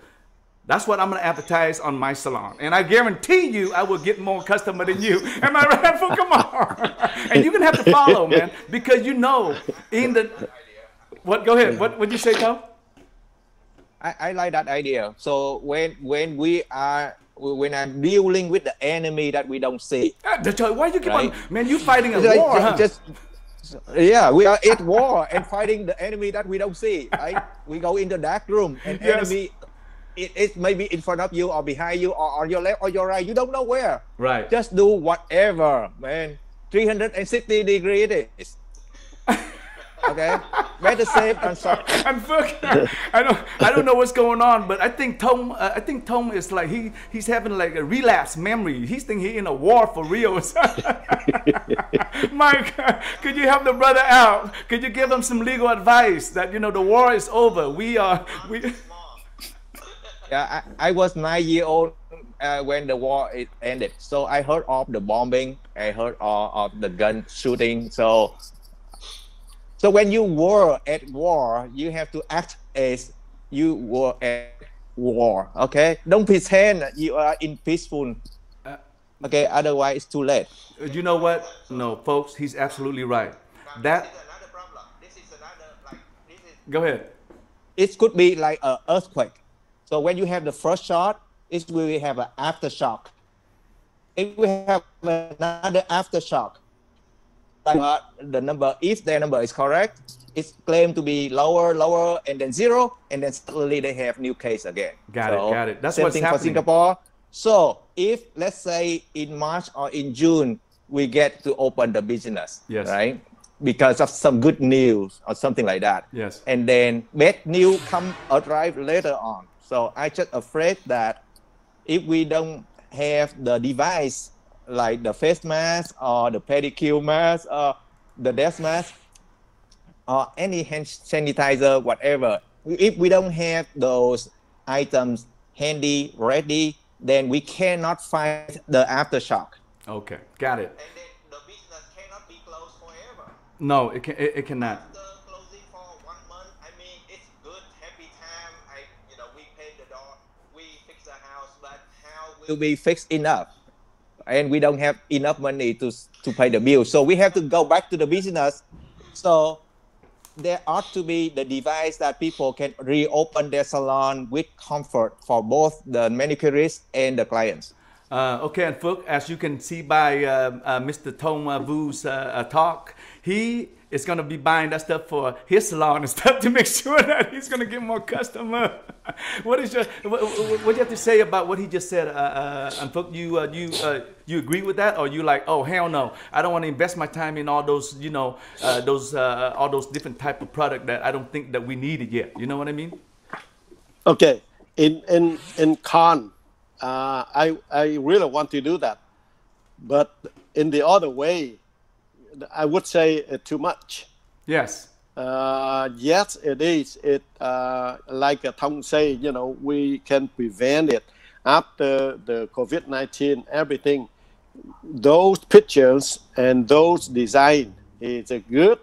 That's what I'm going to advertise on my salon. And I guarantee you I will get more customer than you. Am I right? Come on. And you're going to have to follow, man, because in the... What? Go ahead. What would you say, Tom? I like that idea. So when I'm dealing with the enemy that we don't see. Why you keep on... Man, you fighting a war, huh? Yeah, we are at war and fighting the enemy that we don't see, right? We go in the dark room and enemy, it may be in front of you or behind you or on your left or your right. You don't know where. Right. Just do whatever, man. 360 degrees it is. Okay, better safe than sorry. And I don't know what's going on, but I think Thong is like he's having like a relapse memory. He's thinking he's in a war for real. Mike, could you help the brother out? Could you give him some legal advice that the war is over? We Yeah, I was 9 years old when the war ended. So I heard of the bombing. I heard of the gun shooting. So when you were at war, you have to act as you were at war. Okay, don't pretend you are in peaceful. Okay, otherwise it's too late. You know what? No, folks, he's absolutely right. This is another problem. Go ahead. It could be like an earthquake. So when you have the first shot, it will have an aftershock. It will have another aftershock. The number, if their number is correct, it's claimed to be lower, and then 0, and then suddenly they have new case again. Got it. That's same what's thing happening for Singapore. So if, let's say, in March or in June, we get to open the business, yes, right? Because of some good news or something like that. Yes. And then bad news arrive later on. So I just afraid that if we don't have the device like the face mask or the pedicure mask or the desk mask or any hand sanitizer, whatever, if we don't have those items handy, ready, then we cannot fight the aftershock. Okay, got it. And then the business cannot be closed forever. No, it cannot. After closing for 1 month, I mean, it's good, happy time. We paid the door, we fix the house, but how Will be fixed enough? And we don't have enough money to pay the bill. So we have to go back to the business. So there ought to be the device that people can reopen their salon with comfort for both the manicurists and the clients. Okay, and Phuoc, as you can see by Mr. Thông Vu's talk, he is going to be buying that stuff for his salon and stuff to make sure that he's going to get more customers. What do you have to say about what he just said? And Phuoc, you agree with that, or you like, oh hell no, I don't want to invest my time in all those, all those different type of product that I don't think that we needed yet. You know what I mean? Okay, in con. I really want to do that, but in the other way, I would say too much. Yes. Yes, it is. It like Thong say, we can prevent it after the COVID-19. Everything, those pictures and those design is good,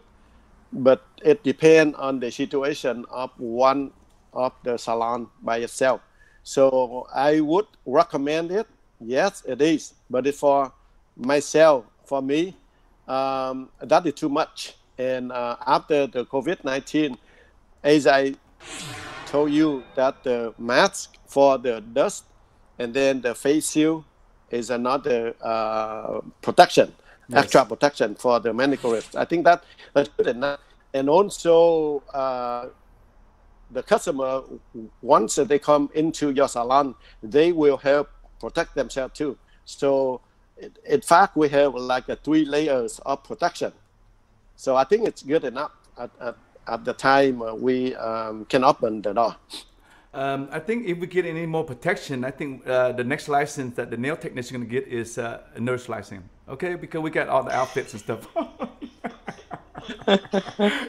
but it depends on the situation of one of the salon by itself. So I would recommend it. Yes, it is. But it's for myself, for me, that is too much. And after the COVID-19, as I told you, that the mask for the dust and then the face shield is another protection, yes, extra protection for the manicurist. I think that's good enough. And also, the customer, once they come into your salon, they will help protect themselves too. So, in fact, we have like 3 layers of protection. So I think it's good enough at the time we can open the door. I think if we get any more protection, I think the next license that the nail technician is going to get is a nurse license. Okay, because we got all the outfits and stuff.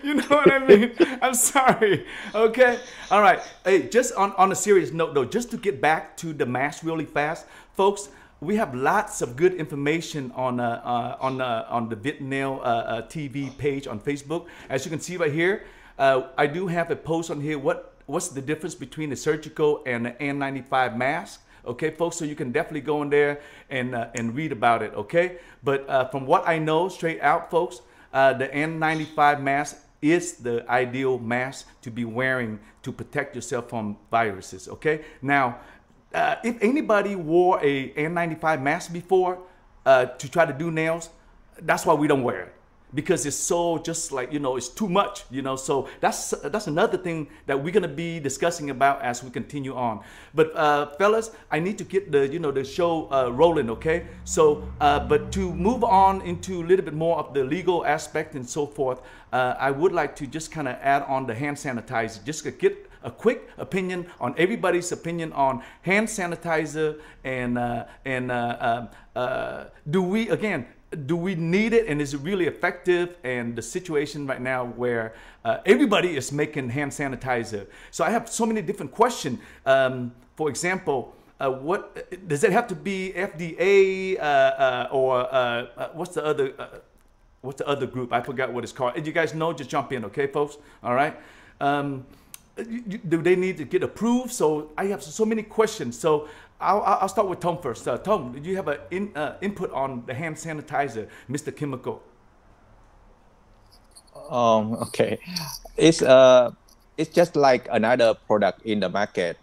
You know what I mean? I'm sorry. Okay. All right. Hey, just on a serious note though, just to get back to the mask really fast, folks, we have lots of good information on the VietNAIL.TV page on Facebook. As you can see right here, I do have a post on here. What's the difference between the surgical and the N95 mask? Okay, folks, so you can definitely go in there and read about it. Okay, but from what I know, straight out, folks, the N95 mask is the ideal mask to be wearing to protect yourself from viruses. Okay, now if anybody wore a N95 mask before to try to do nails, that's why we don't wear it. because it's so just like, it's too much, so that's another thing that we're going to be discussing about as we continue on. But fellas, I need to get the show rolling, okay? So but to move on into a little bit more of the legal aspect and so forth, I would like to just kind of add on the hand sanitizer, just to get a quick opinion on everybody's opinion on hand sanitizer, and do we need it, and is it really effective? And the situation right now where everybody is making hand sanitizer. So I have so many different questions. For example, what does it have to be FDA or what's the other group? I forgot what it's called. If you guys know, just jump in, okay, folks? All right. Do they need to get approved? So I have so many questions. So I'll start with Thong first. Thong, do you have an input on the hand sanitizer, Mr. Chemical? Okay. It's just like another product in the market.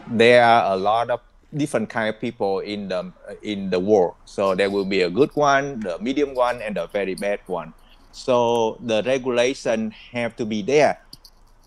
There are a lot of different kind of people in the world. So there will be a good one, the medium one, and the very bad one. So the regulation have to be there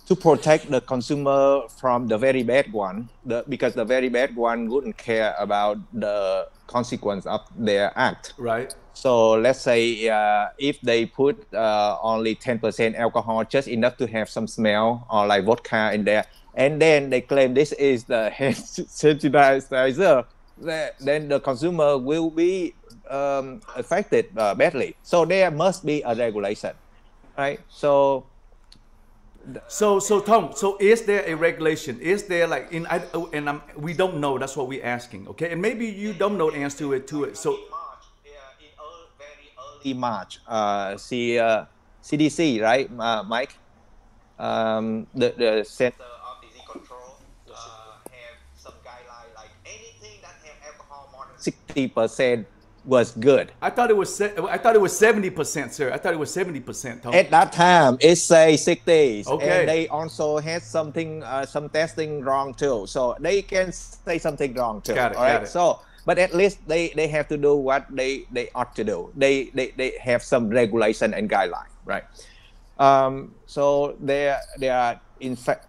to protect the consumer from the very bad one, because the very bad one wouldn't care about the consequence of their act. Right. So let's say if they put only 10% alcohol, just enough to have some smell, or like vodka in there, and then they claim this is the hand sanitizer, then the consumer will be affected badly. So there must be a regulation, right? So Thong, so is there a regulation? Is there like we don't know. That's what we're asking, okay? And maybe you don't know the answer to it. So very early March, CDC, right, Mike? The Center of Disease Control have some guideline, like anything that have alcohol more than 60% was good. I thought it was 70%, sir. I thought it was 70%. Thong. At that time, it say 60s. Okay. And they also had something, some testing wrong too. So they can say something wrong too. Got it. All right. Got it. So, but at least they have to do what they ought to do. They have some regulation and guideline, right? So there are in fact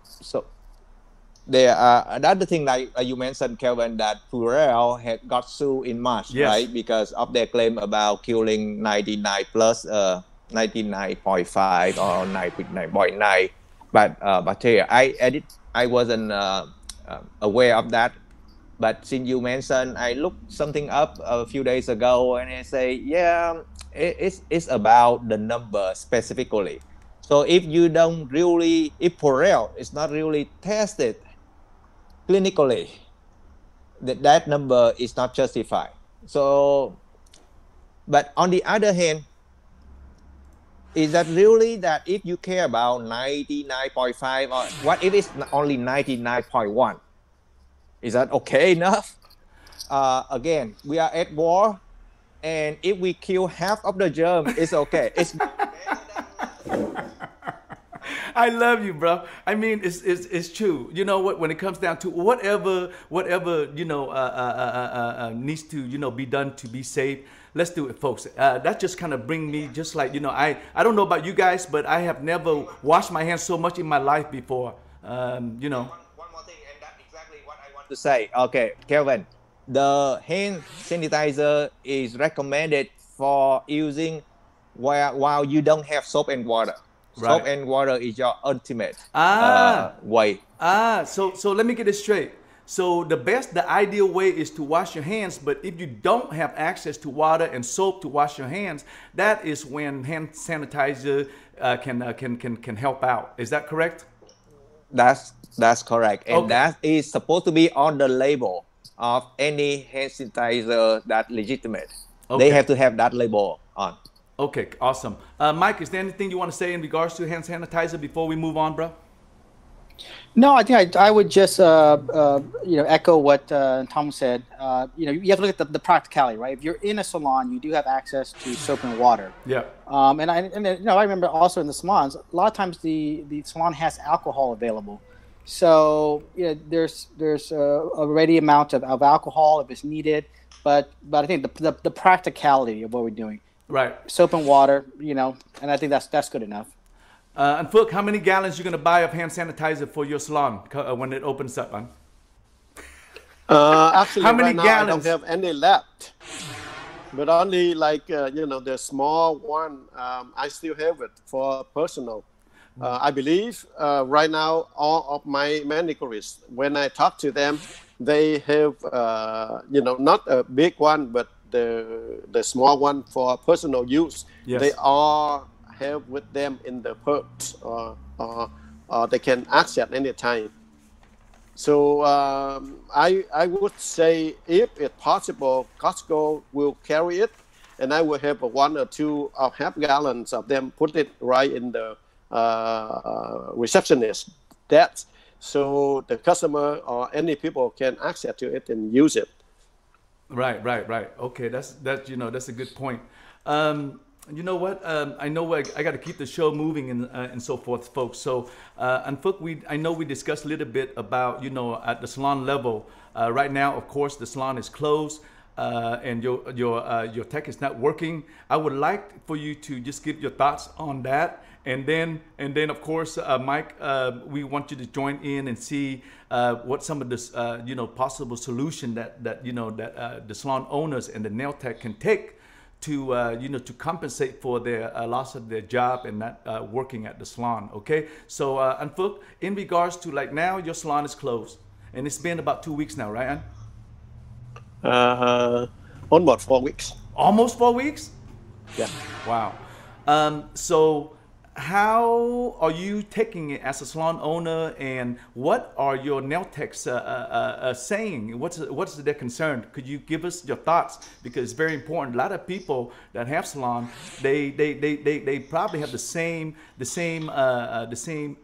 there are another thing, like you mentioned, Kelvin, that Phuoc had got sued in March, yes, right? Because of their claim about killing 99 plus 99.5 or 99.9 bacteria. I wasn't aware of that. But since you mentioned, I looked something up a few days ago, and I say, yeah, it's about the number specifically. So if Phuoc is not really tested clinically, that number is not justified. So, but on the other hand, is that really that if you care about 99.5, or what if it's only 99.1? Is that okay enough? Again, we are at war, and if we kill half of the germ, it's okay. It's I love you, bro. I mean, it's true. You know what? When it comes down to whatever needs to be done to be safe, let's do it, folks. That just kind of bring me just like I don't know about you guys, but I have never washed my hands so much in my life before. One more thing, and that's exactly what I want to say. Okay, Kelvin, the hand sanitizer is recommended for using while you don't have soap and water. Right. Soap and water is your ultimate way. So let me get this straight. So the ideal way is to wash your hands, but if you don't have access to water and soap to wash your hands, that is when hand sanitizer can help out. Is that correct? That's correct, and okay, that is supposed to be on the label of any hand sanitizer that's legitimate. Okay. They have to have that label on. Okay, awesome. Mike, is there anything you want to say in regards to hand sanitizer before we move on, bro? No, I think I would just echo what Tom said. You have to look at the practicality, right? If you're in a salon, you do have access to soap and water. Yeah. And I remember also in the salons, a lot of times the salon has alcohol available. So there's a ready amount of alcohol if it's needed. But I think the practicality of what we're doing. Right. Soap and water, and I think that's good enough. And Phuoc, how many gallons you going to buy of hand sanitizer for your salon when it opens up, man? Actually, how many right gallons? Now I don't have any left, but only like the small one. I still have it for personal. I believe right now all of my manicurists, when I talk to them, they have not a big one, but the small one for personal use. Yes. They all have with them in the purse, or they can access any time. So I would say, if it's possible, Costco will carry it, and I will have 1 or 2 half gallons of them, put it right in the receptionist desk, so the customer or any people can access to it and use it. Right. Okay, that's a good point. You know what? I know I got to keep the show moving and so forth, folks. So, and Phuoc, I know we discussed a little bit about at the salon level. Right now, of course, the salon is closed. And your tech is not working. I would like for you to just give your thoughts on that, and then of course, Mike, we want you to join in and see what some of this possible solution that the salon owners and the nail tech can take to to compensate for their loss of their job and not working at the salon. Okay, so and Phuoc, in regards to like now, your salon is closed, and it's been about 2 weeks now, right? Almost 4 weeks. Almost 4 weeks? Yeah. Wow. So how are you taking it as a salon owner, and what are your nail techs saying? What's their concern? Could you give us your thoughts? Because it's very important. A lot of people that have salon, they probably have the same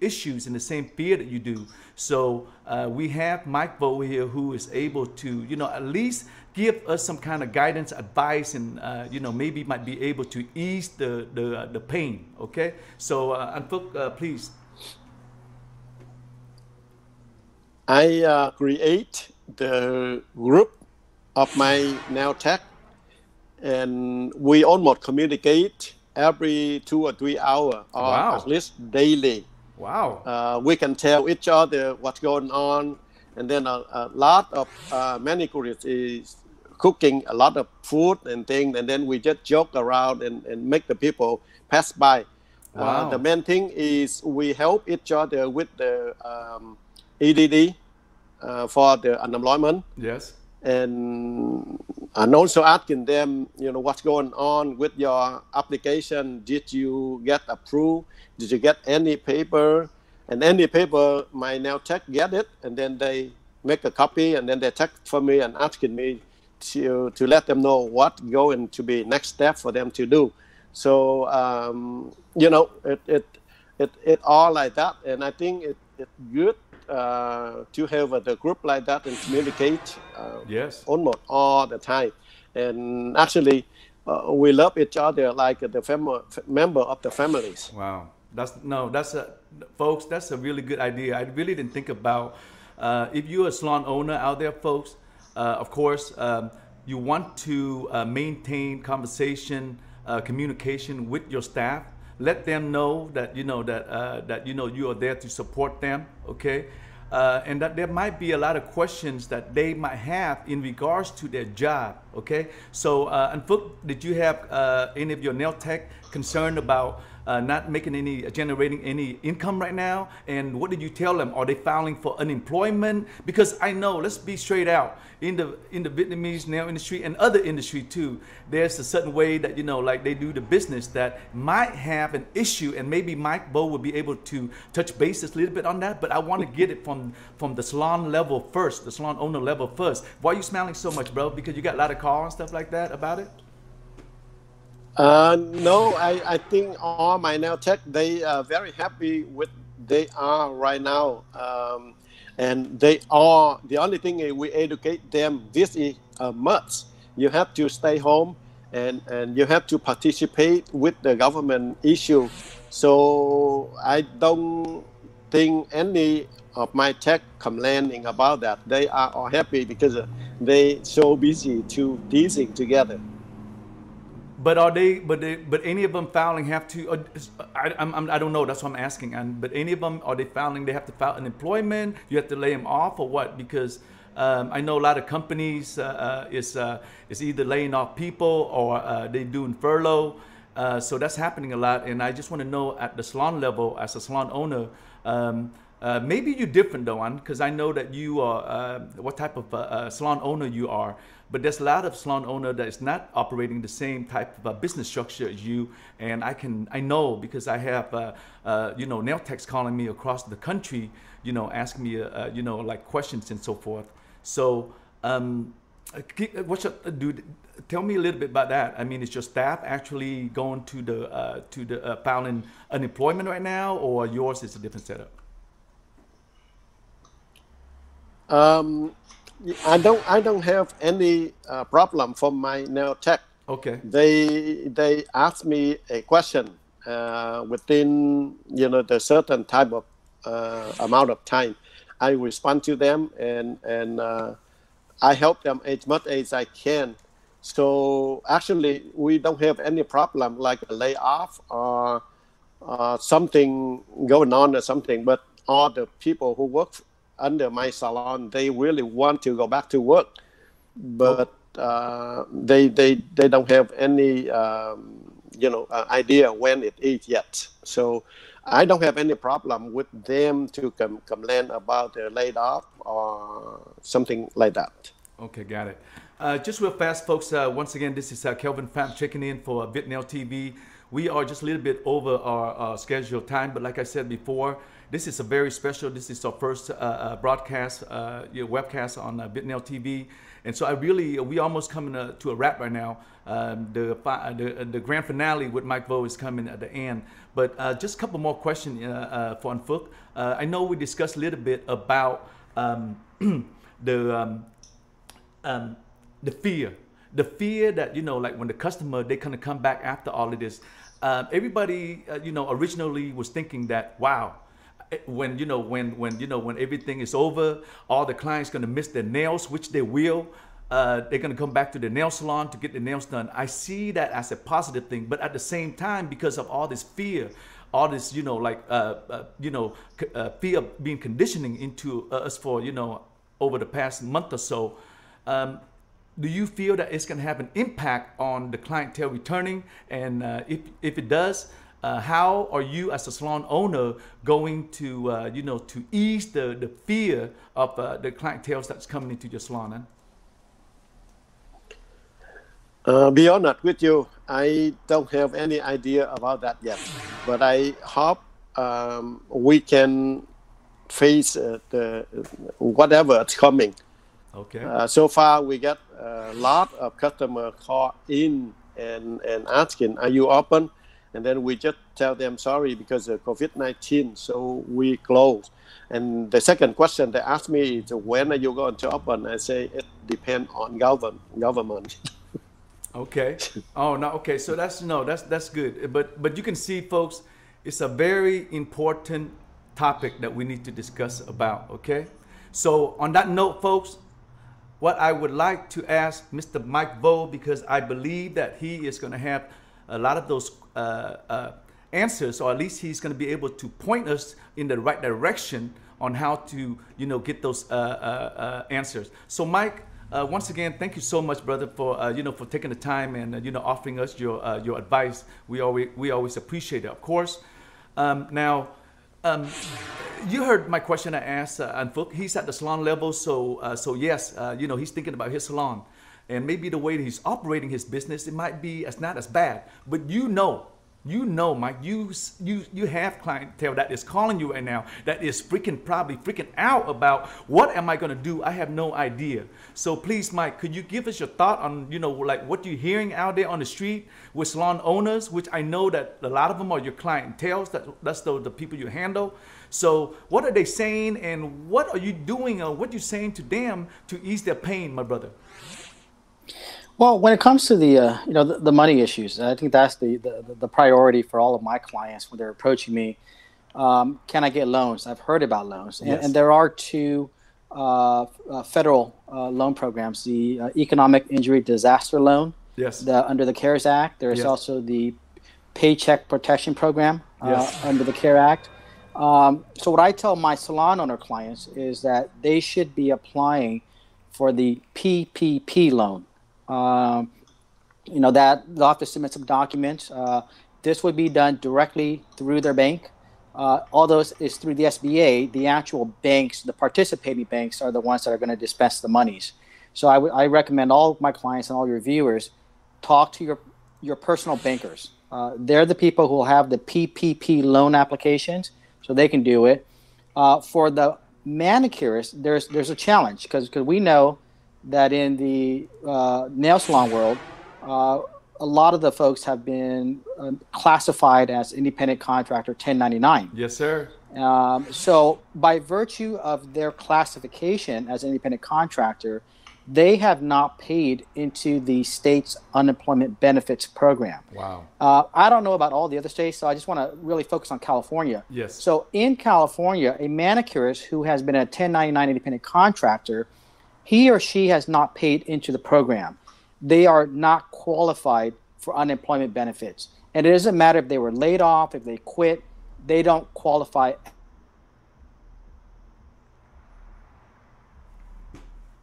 issues and the same fear that you do. So we have Mike Vo here, who is able to at least give us some kind of guidance, advice, and maybe might be able to ease the pain. Okay, so Phuoc, please. I create the group of my nail tech, and we almost communicate every 2 or 3 hours, or wow. at least daily. Wow. We can tell each other what's going on, and then a lot of manicurists is cooking a lot of food and things, and then we just joke around and make the people pass by. Wow. The main thing is we help each other with the EDD for the unemployment. Yes. And also asking them, what's going on with your application? Did you get approved? Did you get any paper? And any paper, my nail tech get it, and then they make a copy, and then they text for me and asking me to let them know what going to be next step for them to do. So it all like that, and I think it's good to have the group like that and communicate yes. almost all the time. And actually, we love each other like the member of the families. Wow, folks, that's a really good idea. I really didn't think about if you're a salon owner out there, folks. Of course, you want to maintain conversation, communication with your staff. Let them know that you are there to support them. Okay. And that there might be a lot of questions that they might have in regards to their job. Okay, so and Phuoc, did you have any of your nail tech concerned about not generating any income right now? And what did you tell them? Are they filing for unemployment? Because I know, let's be straight out, in the Vietnamese nail industry and other industry too, there's a certain way that like they do the business that might have an issue, and maybe Mike Vo will be able to touch bases a little bit on that. But I want to get it from the salon level first, the salon owner level first. Why are you smiling so much, bro? Because you got a lot of calls and stuff like that about it? No, I think all my nail tech, they are very happy with they are right now. And they are, the only thing is we educate them, this is a must. You have to stay home and you have to participate with the government issue. So I don't think any of my tech complaining about that. They are all happy because they so busy to teasing together. But are they? But any of them filing have to? I don't know. That's what I'm asking. But any of them, are they filing? They have to file unemployment. You have to lay them off or what? Because I know a lot of companies is either laying off people or they doing furlough. So that's happening a lot. And I just want to know at the salon level, as a salon owner. Maybe you're different though, because I know that you are what type of salon owner you are. But there's a lot of salon owner that is not operating the same type of business structure as you. And I know because I have nail techs calling me across the country, asking me like questions and so forth. So tell me a little bit about that. I mean, is your staff actually going to the filing unemployment right now, or yours is a different setup? I don't have any problem for my nail tech. Okay. They ask me a question within the certain type of amount of time. I respond to them and I help them as much as I can. So actually, we don't have any problem like a layoff or something going on or something. But all the people who work under my salon, they really want to go back to work, but they don't have any idea when it is yet. So I don't have any problem with them to complain about the laid off or something like that. Okay, got it. Just real fast, folks. Once again, this is Kelvin Pham checking in for VietNAIL.TV. We are just a little bit over our scheduled time, but like I said before, this is a very special. This is our first broadcast, webcast on VietNAIL.TV, and so we almost coming to a wrap right now. The grand finale with Mike Vo is coming at the end, but just a couple more questions for Phuoc. I know we discussed a little bit about the fear that like when the customer they kind of come back after all of this. Everybody originally was thinking that wow. When everything is over, all the clients gonna miss their nails, which they will. They're gonna come back to the nail salon to get their nails done. I see that as a positive thing, but at the same time, because of all this fear, all this fear of being conditioning into us for over the past month or so. Do you feel that it's gonna have an impact on the clientele returning? And if it does, how are you as a salon owner going to to ease the fear of the clientele that's coming into your salon? Be honest with you, I don't have any idea about that yet, but I hope we can face whatever is coming. Okay. So far, we get a lot of customers call in and asking, "Are you open?" And then we just tell them sorry because of COVID-19, so we close. And the second question they ask me is, when are you going to open? I say it depends on government. Okay. Oh no. Okay. So that's good. But you can see, folks, it's a very important topic that we need to discuss about. Okay. So on that note, folks, what I would like to ask Mr. Mike Vo, because I believe that he is going to have a lot of those answers, or at least he's going to be able to point us in the right direction on how to, get those answers. So, Mike, once again, thank you so much, brother, for for taking the time and offering us your advice. We always appreciate it, of course. Now, you heard my question I asked Phuoc. He's at the salon level, so yes, he's thinking about his salon. And maybe the way that he's operating his business, it might be not as bad. But Mike, you have clientele that is calling you right now that is probably freaking out about what am I going to do? I have no idea. So please, Mike, could you give us your thought on like what you're hearing out there on the street with salon owners, which I know that a lot of them are your clientele. That's the people you handle. So what are they saying, and what are you doing, or what are you saying to them to ease their pain, my brother? Well, when it comes to the the money issues, I think that's the priority for all of my clients when they're approaching me. Can I get loans? I've heard about loans, yes. and there are two federal loan programs: the Economic Injury Disaster Loan, Yes. Under the CARES Act. There's Yes. also the Paycheck Protection Program Yes. under the CARES Act. So what I tell my salon owner clients is that they should be applying for the PPP loan. That they'll have to submit some documents. This would be done directly through their bank. Although it's through the SBA, the actual banks, the participating banks, are the ones that are going to dispense the monies. So I recommend all my clients and all your viewers talk to your personal bankers. They're the people who will have the PPP loan applications, so they can do it. For the manicurists, there's a challenge because we know that in the nail salon world, a lot of the folks have been classified as independent contractor 1099. Yes, sir. So by virtue of their classification as an independent contractor, they have not paid into the state's unemployment benefits program. Wow. I don't know about all the other states, so I just want to really focus on California. Yes. So in California, a manicurist who has been a 1099 independent contractor, he or she has not paid into the program. They are not qualified for unemployment benefits. And it doesn't matter if they were laid off, if they quit, they don't qualify.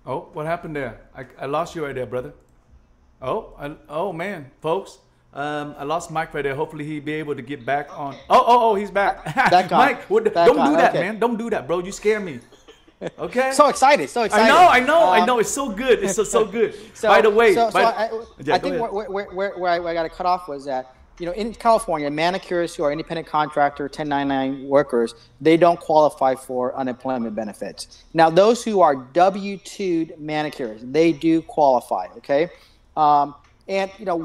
Oh, what happened there? I lost you right there, brother. Oh man, folks. I lost Mike right there. Hopefully he'll be able to get back on. Oh, he's back. Back on. Mike, don't do Back on. that, Okay. man. Don't do that, bro. You scare me. Okay. So excited. I know. It's so good. It's so good. By the way, I think where I got to cut off was that, in California, manicurists who are independent contractor 1099 workers, they don't qualify for unemployment benefits. Now, those who are W-2'd manicurists, they do qualify. Okay. And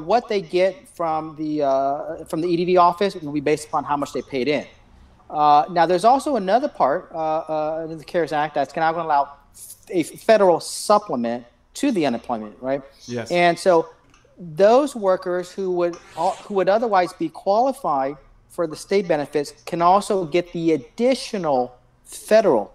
what they get from the EDD office will be based upon how much they paid in. Now, there's also another part of the CARES Act that's now going to allow a federal supplement to the unemployment, right? Yes. And so those workers who would otherwise be qualified for the state benefits can also get the additional federal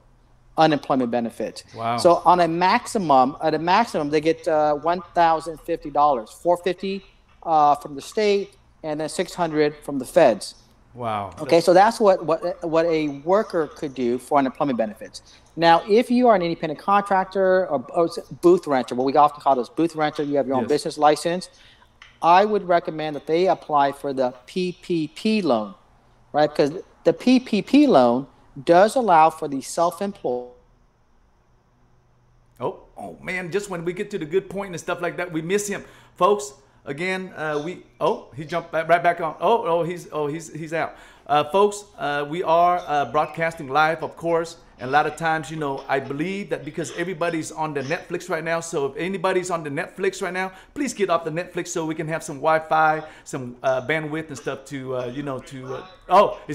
unemployment benefits. Wow. So at a maximum, they get $1,050, $450 from the state, and then $600 from the feds. Wow. Okay, so that's what a worker could do for unemployment benefits. Now, if you are an independent contractor or booth renter, what we often call those booth renter, you have your own business license, I would recommend that they apply for the PPP loan, right? Because the PPP loan does allow for the self-employed. Oh man, just when we get to the good point and stuff like that, we miss him, folks. Again, he jumped right back on. He's out. Folks, we are broadcasting live, of course. And a lot of times, I believe that because everybody's on the Netflix right now. So if anybody's on the Netflix right now, please get off the Netflix so we can have some Wi-Fi, some bandwidth and stuff to, is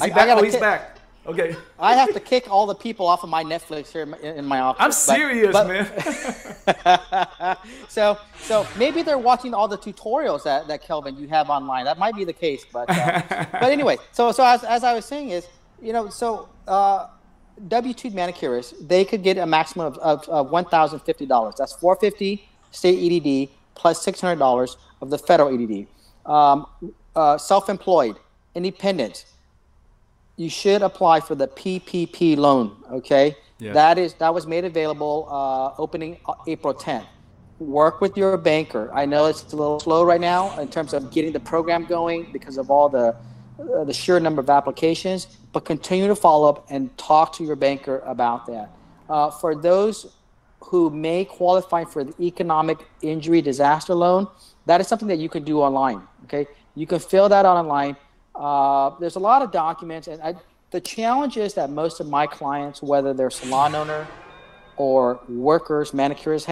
he back? He's back. Okay. I have to kick all the people off of my Netflix here in my office. I'm serious, man. So maybe they're watching all the tutorials that Kelvin you have online. That might be the case, but anyway. So as I was saying is, W-2 manicurists, they could get a maximum of $1,050. That's $450 state EDD plus $600 of the federal EDD. Self-employed, independent, you should apply for the PPP loan, okay? Yes. That was made available opening April 10th. Work with your banker. I know it's a little slow right now in terms of getting the program going because of all the sheer number of applications, but continue to follow up and talk to your banker about that. For those who may qualify for the economic injury disaster loan, that is something that you can do online, okay? You can fill that out online. There's a lot of documents, and the challenge is that most of my clients, whether they're salon owner or workers, manicurists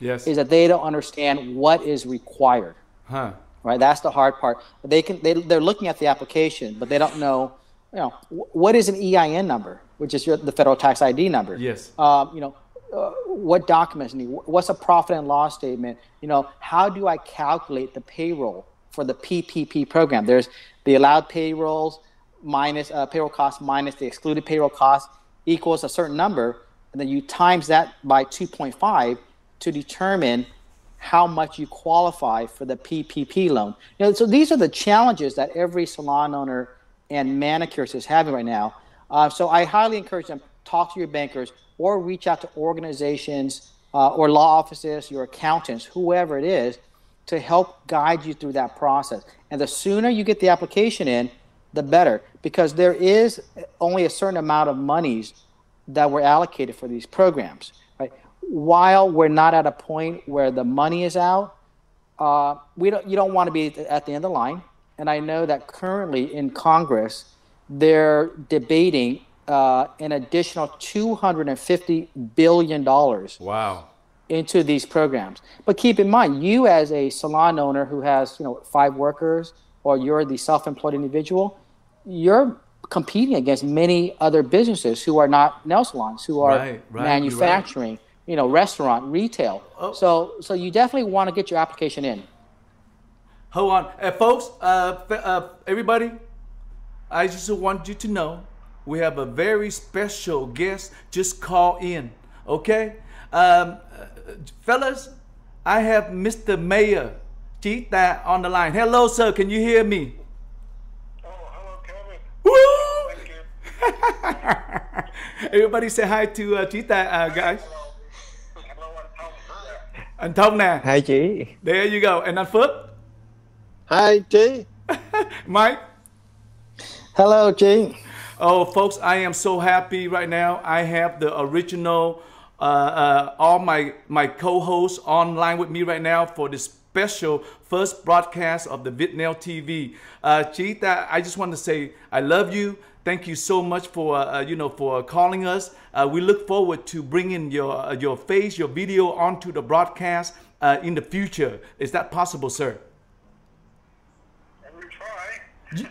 is that they don't understand what is required. Right, that's the hard part. They're looking at the application, but they don't know, what is an EIN number, which is the federal tax ID number. Yes. What documents need? What's a profit and loss statement? How do I calculate the payroll for the PPP program? There's the allowed payrolls minus payroll costs minus the excluded payroll costs equals a certain number, and then you times that by 2.5 to determine how much you qualify for the PPP loan. So these are the challenges that every salon owner and manicurist is having right now. So I highly encourage them, talk to your bankers or reach out to organizations or law offices, your accountants, whoever it is, to help guide you through that process. And the sooner you get the application in, the better, because there is only a certain amount of monies that were allocated for these programs. Right? While we're not at a point where the money is out, you don't want to be at the end of the line. And I know that currently in Congress, they're debating an additional $250 billion. Wow. Into these programs. But keep in mind, you as a salon owner who has 5 workers, or you're the self-employed individual, you're competing against many other businesses who are not nail salons, who are manufacturing, restaurant, retail. Oh. So you definitely want to get your application in. Hold on, folks, everybody, I just want you to know we have a very special guest just call in, okay? Fellas, I have Mr. Mayor Trí Tạ on the line. Hello, sir. Can you hear me? Oh, hello, Kevin. Woo! Thank you. Everybody say hi to Trí Tạ, guys. Hello, anh Thong nè. Hi, Trí. There you go. And anh Phước. Hi, Trí. Mike. Hello, Trí. Oh, folks, I am so happy right now. I have the original all my co-hosts online with me right now for this special first broadcast of the VietNAIL.TV. Trí Tạ, I just want to say I love you. Thank you so much for for calling us. We look forward to bringing your face, your video onto the broadcast in the future. Is that possible, sir?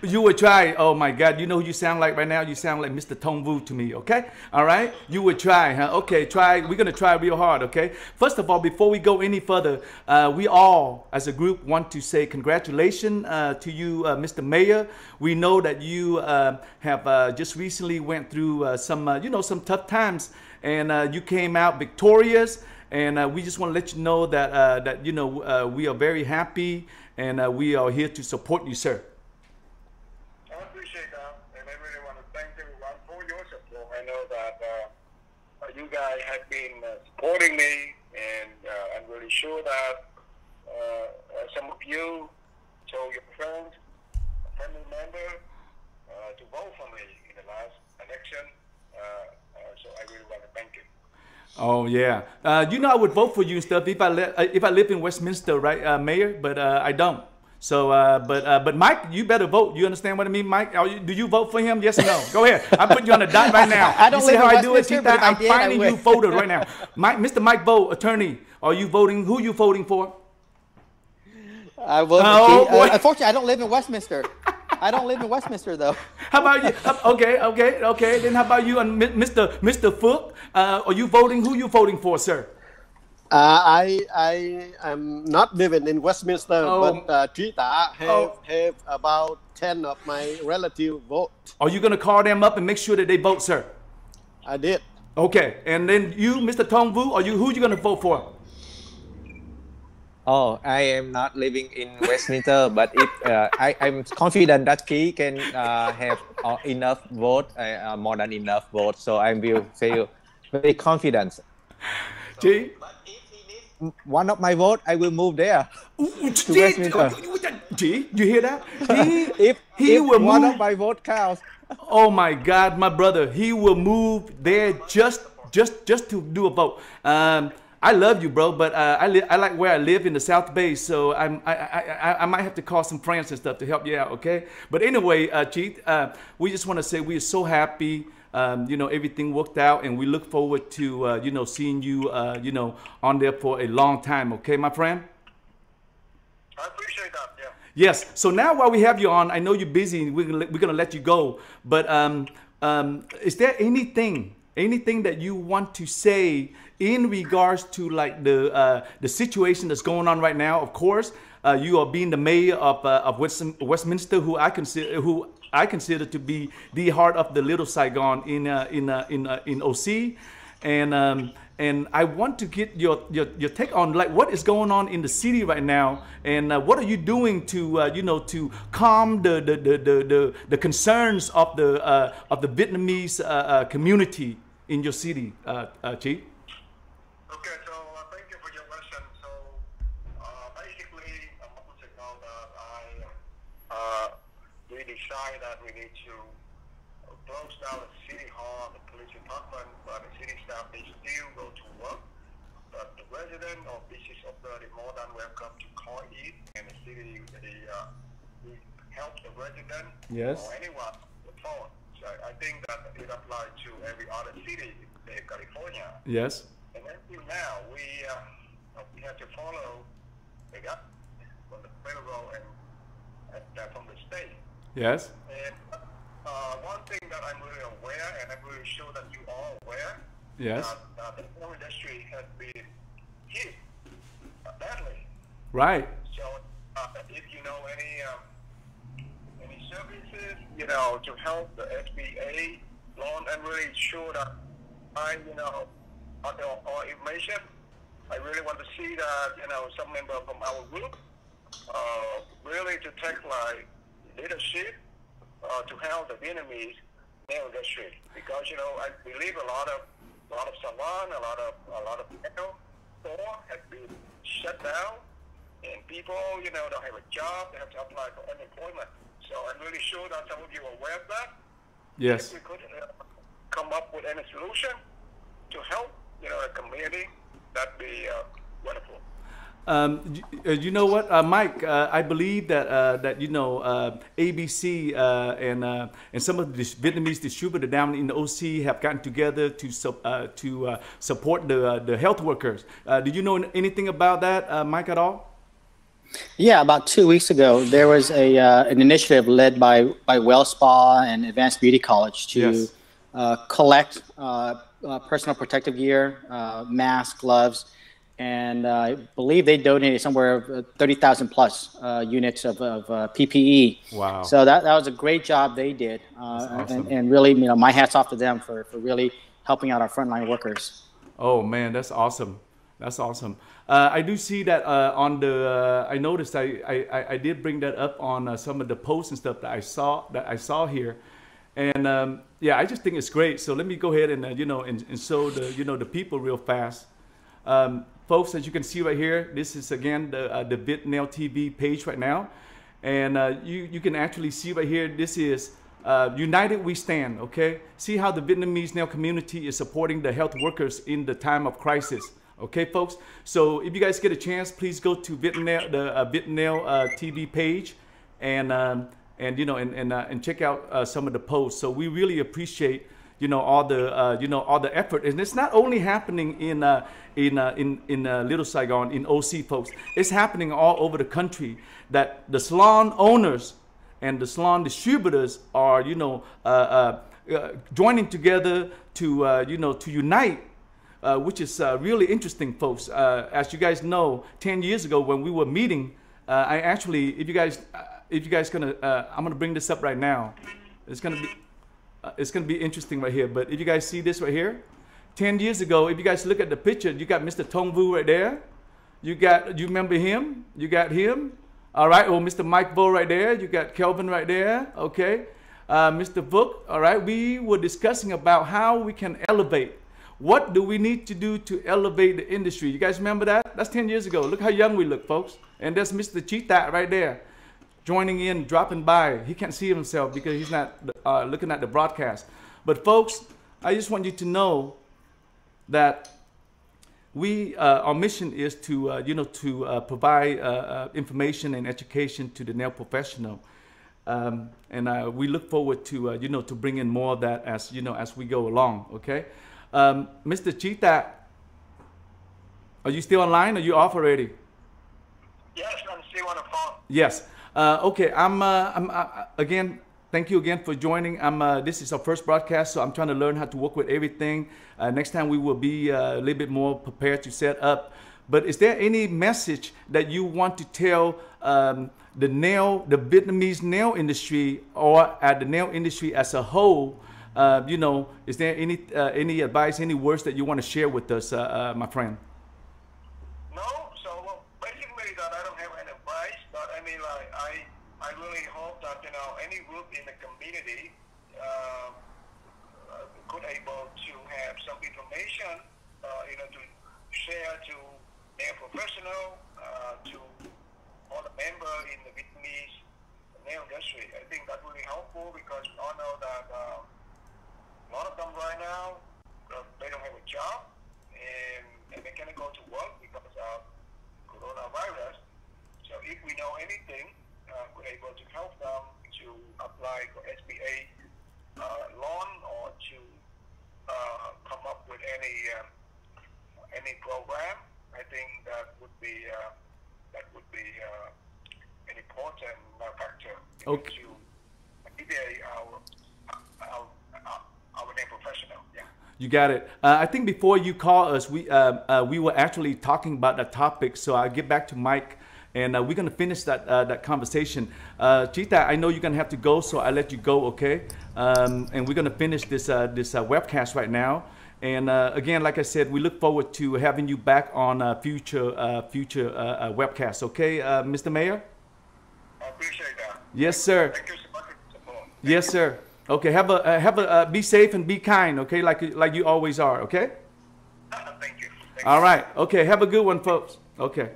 You would try. Oh my God! You know who you sound like right now? You sound like Mr. Thông Vũ to me. Okay, all right. You would try, huh? Okay, try. We're gonna try real hard. Okay. First of all, before we go any further, we all, as a group, want to say congratulations to you, Mr. Mayor. We know that you have just recently went through some tough times, and you came out victorious. And we just want to let you know that we are very happy, and we are here to support you, sir. You guys have been supporting me, and I'm really sure that some of you told your friends, family member, to vote for me in the last election. So I really want to thank you. Oh yeah, I would vote for you and stuff if I live in Westminster, right, Mayor? But I don't. So, but Mike, you better vote. You understand what I mean, Mike? Do you vote for him? Yes or no? Go ahead. I'm putting you on the dot right now. I don't you see how I do it? I'm finding you voters right now. Mr. Mike Vote, attorney, are you voting? Who are you voting for? I vote for Keith. Unfortunately, I don't live in Westminster. I don't live in Westminster, though. How about you? Okay. Then how about you and Mr. Phuoc? Are you voting? Who are you voting for, sir? I am not living in Westminster, but Trí Tạ have about 10 of my relatives vote. Are you going to call them up and make sure that they vote, sir? I did. Okay, and then you, Mr. Thông Vũ, who are you going to vote for? Oh, I am not living in Westminster, but if I'm confident that Key can have enough vote, more than enough vote, so I will feel very confident. Trí? One of my vote, I will move there to Westminster. Trí, you hear that? If will one move, of my vote counts. Oh my God, my brother, he will move there just to do a vote. I love you, bro, but I like where I live in the South Bay, so I might have to call some friends and stuff to help you out, okay? But anyway, Trí, we just want to say we are so happy. Everything worked out, and we look forward to seeing you on there for a long time. Okay, my friend. I appreciate that. Yeah. Yes. So now, while we have you on, I know you're busy. We're gonna let you go. But is there anything that you want to say in regards to like the situation that's going on right now? Of course, you are being the mayor of Westminster, who I consider to be the heart of the Little Saigon in OC, and And I want to get your take on like what is going on in the city right now, and what are you doing to to calm the concerns of the Vietnamese community in your city, Trí? Okay, so thank you for your question. So basically, a month ago that we decided that we need to close down the city hall, the police department, but the city staff they still go to work. But the resident or business owner is more than welcome to call in, and the city we help the resident or anyone with the phone. So I think that it applies to every other city in California. Yes. And until now, we have to follow the guidelines from the federal and from the state. Yes. And one thing that I'm really aware, and I'm really sure that you are aware, yes, that the film industry has been hit badly. Right. So if you know any services, to help the SBA loan, I'm really sure that all information. I really want to see that some member from our group really to take like leadership to help the Vietnamese nail industry, because I believe a lot of salon, a lot of nail store has been shut down, and people don't have a job, they have to apply for unemployment. So I'm really sure that some of you are aware of that. Yes. If we could come up with any solution to help the community, that'd be wonderful. You know what, Mike? I believe that ABC and some of the Vietnamese distributors down in the OC have gotten together to support the health workers. Do you know anything about that, Mike, at all? Yeah, about 2 weeks ago, there was an initiative led by Well Spa and Advanced Beauty College to collect personal protective gear, masks, gloves, and I believe they donated somewhere 30,000 plus units of PPE. Wow! So that was a great job they did, awesome. and really, my hats off to them for really helping out our frontline workers. Oh man, that's awesome! That's awesome. I do see that on the. I noticed I did bring that up on some of the posts and stuff that I saw here, and I just think it's great. So let me go ahead and and show the the people real fast. Folks, as you can see right here, this is again the VietNAIL.TV page right now, and you can actually see right here. This is United We Stand. Okay, see how the Vietnamese nail community is supporting the health workers in the time of crisis. Okay, folks. So if you guys get a chance, please go to VietNAIL, the VietNAIL.TV page, and check out some of the posts. So we really appreciate all the effort, and it's not only happening in Little Saigon, in OC, folks. It's happening all over the country. That the salon owners and the salon distributors are joining together to to unite. Which is really interesting, folks. As you guys know, 10 years ago when we were meeting, I actually, if you guys gonna, I'm gonna bring this up right now. It's gonna be interesting right here. But if you guys see this right here, 10 years ago, if you guys look at the picture, you got Mr. Thông Vũ right there. You remember him? You got him. All right. Oh, Mr. Mike Vo right there. You got Kelvin right there. Okay. Mr. Phuoc. All right. We were discussing about how we can elevate. What do we need to do to elevate the industry? You guys remember that? That's 10 years ago. Look how young we look, folks. And there's Mr. Trí Tạ right there, joining in, dropping by. He can't see himself because he's not looking at the broadcast. But folks, I just want you to know that our mission is to provide information and education to the nail professional. And we look forward to to bring in more of that as we go along. Okay. Mr. Trí Tạ, are you still online? Or are you off already? Yes, I'm still on the phone. Yes. Okay. I'm again. Thank you again for joining. This is our first broadcast, so I'm trying to learn how to work with everything. Next time we will be a little bit more prepared to set up. But is there any message that you want to tell the Vietnamese nail industry, or the nail industry as a whole, you know, is there any advice, any words that you want to share with us, my friend? No, so basically that I don't have any advice, but I mean, like, I really hope that, you know, any group in the community could able to have some information, you know, to share to their professional, to all the member in the Vietnamese nail industry. I think that's really helpful because we all know that a lot of them right now, they don't have a job and they can't go to work because of coronavirus. So if we know anything, we're able to help them to apply for SBA loan or to come up with any program. I think that would be an important factor to alleviate our nail professional. Yeah. You got it. I think before you call us, we were actually talking about that topic. So I'll get back to Mike, and we're gonna finish that conversation. Trí Tạ, I know you're gonna have to go, so I let you go, okay? And we're gonna finish this webcast right now. And again, like I said, we look forward to having you back on future webcasts, okay, Mr. Mayor? I appreciate that. Yes, sir. Thank you so much for the support. Yes, sir. Okay, have a be safe and be kind, okay, like you always are, okay? Thank you. All right. Okay, have a good one, folks. Okay.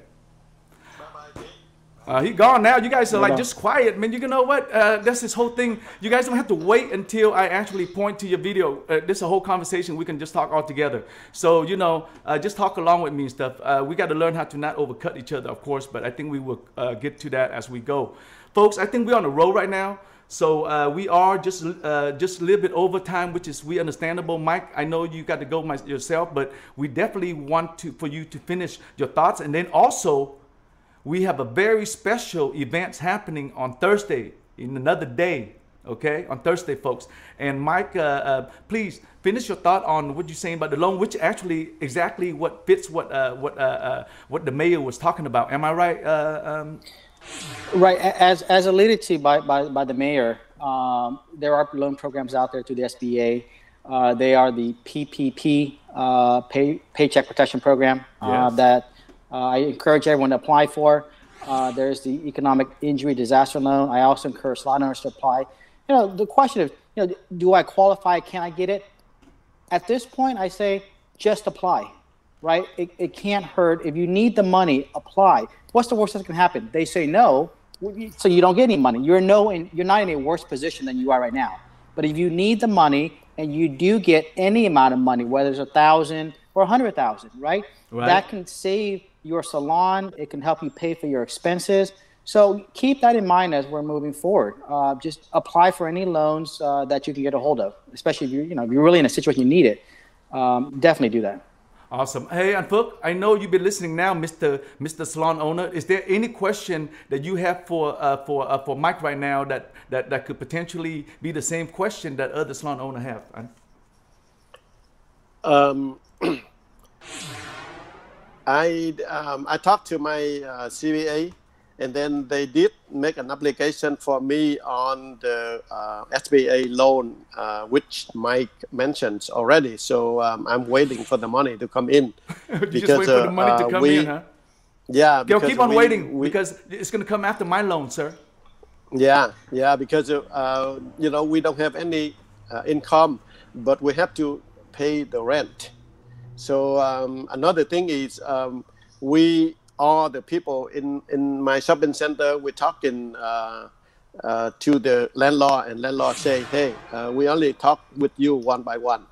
He gone now. You guys are like just quiet, man. You know what? That's this whole thing. You guys don't have to wait until I actually point to your video. This is a whole conversation. We can just talk all together. So, you know, just talk along with me and stuff. We got to learn how to not overcut each other, of course, but I think we will get to that as we go. Folks, I think we're on the road right now. So we are just a little bit over time, which is understandable. Mike, I know you got to go yourself, but we definitely want for you to finish your thoughts. And then also, we have a very special event happening on Thursday, in another day, okay? On Thursday, folks. And Mike, please finish your thought on what you're saying about the loan, which actually exactly what fits what the mayor was talking about. Am I right? Right. As alluded to by the mayor, there are loan programs out there through the SBA. They are the PPP, Paycheck Protection Program, that I encourage everyone to apply for. There's the Economic Injury Disaster Loan. I also encourage salon owners to apply. You know, the question of, you know, do I qualify? Can I get it? At this point, I say just apply, right? It can't hurt. If you need the money, apply. What's the worst that can happen? They say no, so you don't get any money. You're not in a worse position than you are right now. But if you need the money and you do get any amount of money, whether it's 1,000 or 100,000, right? That can save your salon. It can help you pay for your expenses. So keep that in mind as we're moving forward. Just apply for any loans that you can get a hold of, especially if you're really in a situation you need it. Definitely do that. Awesome. Hey, and Phuoc, I know you've been listening now, Mr. Salon owner. Is there any question that you have for Mike right now that could potentially be the same question that other salon owner have? I talked to my CBA, and then they did make an application for me on the SBA loan, which Mike mentioned already. So I'm waiting for the money to come in. Just wait for the money to come in, huh? Yeah. Keep on waiting because it's going to come after my loan, sir. Yeah, because we don't have any income, but we have to pay the rent. So another thing is we are the people in my shopping center. We're talking to the landlord, and landlord say, hey, we only talk with you one by one.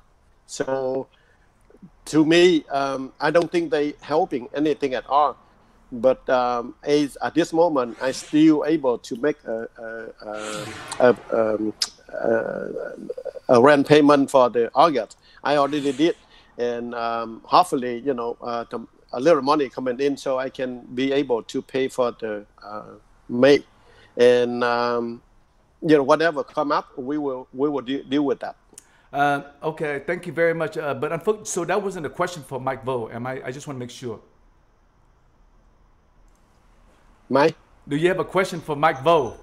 So to me, I don't think they helping anything at all. But at this moment, I still able to make a rent payment for the August. I already did, and hopefully, a little money coming in, so I can be able to pay for the May, and whatever come up, we will deal with that. Okay, thank you very much. But unfortunately, so that wasn't a question for Mike Vo. I just want to make sure. Mike? Do you have a question for Mike Vo?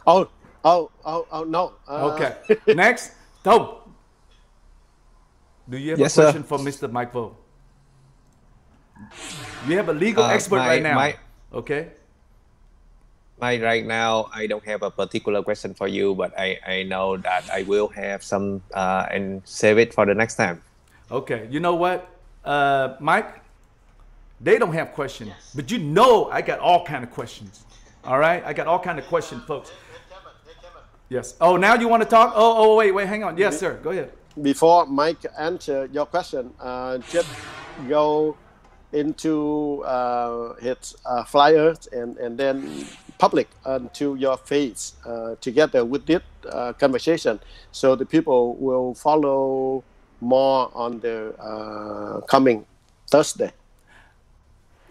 Oh, no. Okay. Next, Thong, do you have Yes, a question sir. for Mr. Mike Vo? You have a legal expert right now. Okay. Right now, I don't have a particular question for you, but I know that I will have some and save it for the next time. Okay. You know what, Mike? They don't have questions, but you know I got all kind of questions. All right? I got all kind of questions, folks. Yes. Oh, now you want to talk? Oh, wait, hang on. Yes, sir. Go ahead. Before Mike answer your question, just go into his flyers and then public to your face together with this conversation, so the people will follow more on the coming Thursday.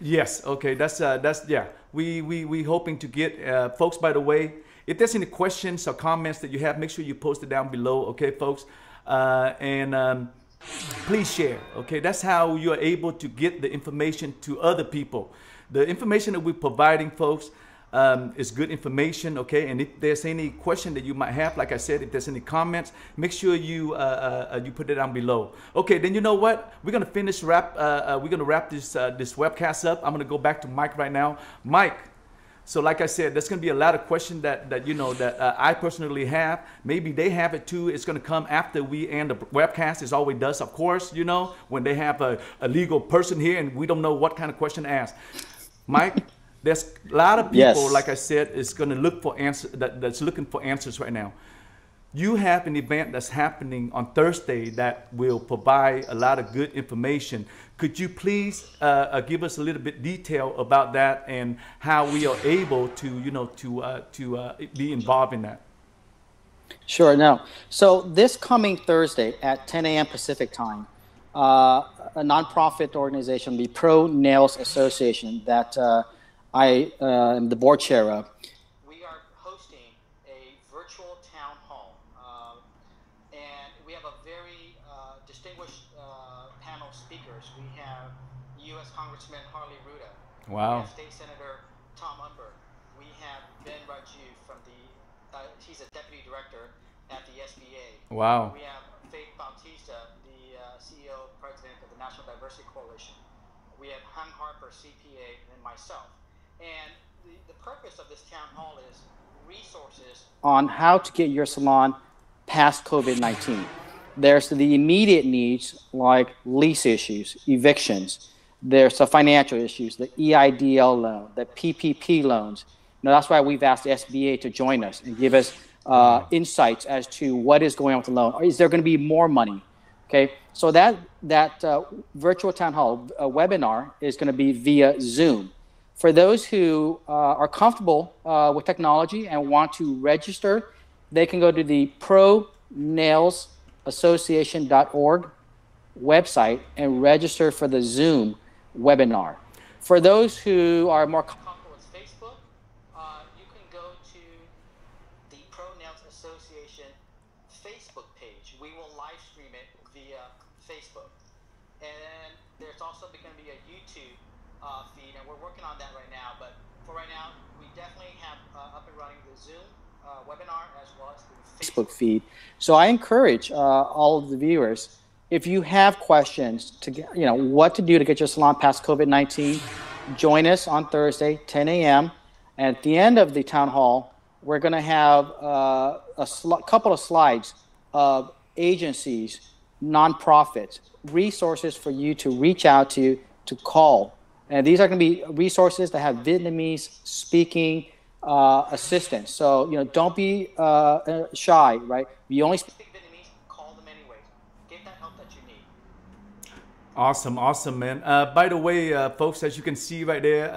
Yes. Okay. That's yeah. We hoping to get folks. By the way, if there's any questions or comments that you have, make sure you post it down below. Okay, folks, and please share. Okay, that's how you are able to get the information to other people. The information that we're providing, folks, is good information. Okay, and if there's any question that you might have, like I said, if there's any comments, make sure you you put it down below. Okay, then you know what? We're gonna we're gonna wrap this this webcast up. I'm gonna go back to Mike right now. Mike. So like I said, there's going to be a lot of questions that you know that I personally have. Maybe they have it too. It's going to come after we end the webcast. It always does, of course, you know, when they have a legal person here and we don't know what kind of question to ask. Mike, there's a lot of people, like I said, is going to look for answers. That's looking for answers right now. You have an event that's happening on Thursday that will provide a lot of good information. Could you please give us a little bit detail about that and how we are able to, you know, to be involved in that? Sure. Now, so this coming Thursday at 10 a.m. Pacific time, a nonprofit organization, the Pro Nails Association, that I am the board chair of. We are hosting a virtual town hall, and we have a very distinguished panel of speakers. We have U.S. Congressman Harley Ruda. Wow. We have State Senator Tom Umber. We have Ben Raju from the, he's a deputy director at the SBA. Wow. We have Faith Bautista, the CEO, president of the National Diversity Coalition. We have Hung Harper, CPA, and myself. And the purpose of this town hall is resources on how to get your salon past COVID-19. There's the immediate needs like lease issues, evictions. There's the financial issues, the EIDL loan, the PPP loans. Now, that's why we've asked the SBA to join us and give us insights as to what is going on with the loan. Is there going to be more money? Okay, so that virtual town hall webinar is going to be via Zoom. For those who are comfortable with technology and want to register, they can go to the pronailsassociation.org website and register for the Zoom webinar. For those who are more comfortable with Facebook, you can go to the Pro Nails Association Facebook page. We will live stream it via Facebook. And there's also going to be a YouTube feed, and we're working on that right now. But for right now, we definitely have up and running the Zoom webinar as well as the Facebook feed. So I encourage all of the viewers, if you have questions to get, you know, what to do to get your salon past COVID-19, join us on Thursday, 10 a.m. And at the end of the town hall, we're going to have a couple of slides of agencies, nonprofits, resources for you to reach out to call. And these are going to be resources that have Vietnamese speaking assistance. So, you know, don't be shy, right? You only speak Vietnamese, call them anyway. Get that help that you need. Awesome, awesome, man. By the way, folks, as you can see right there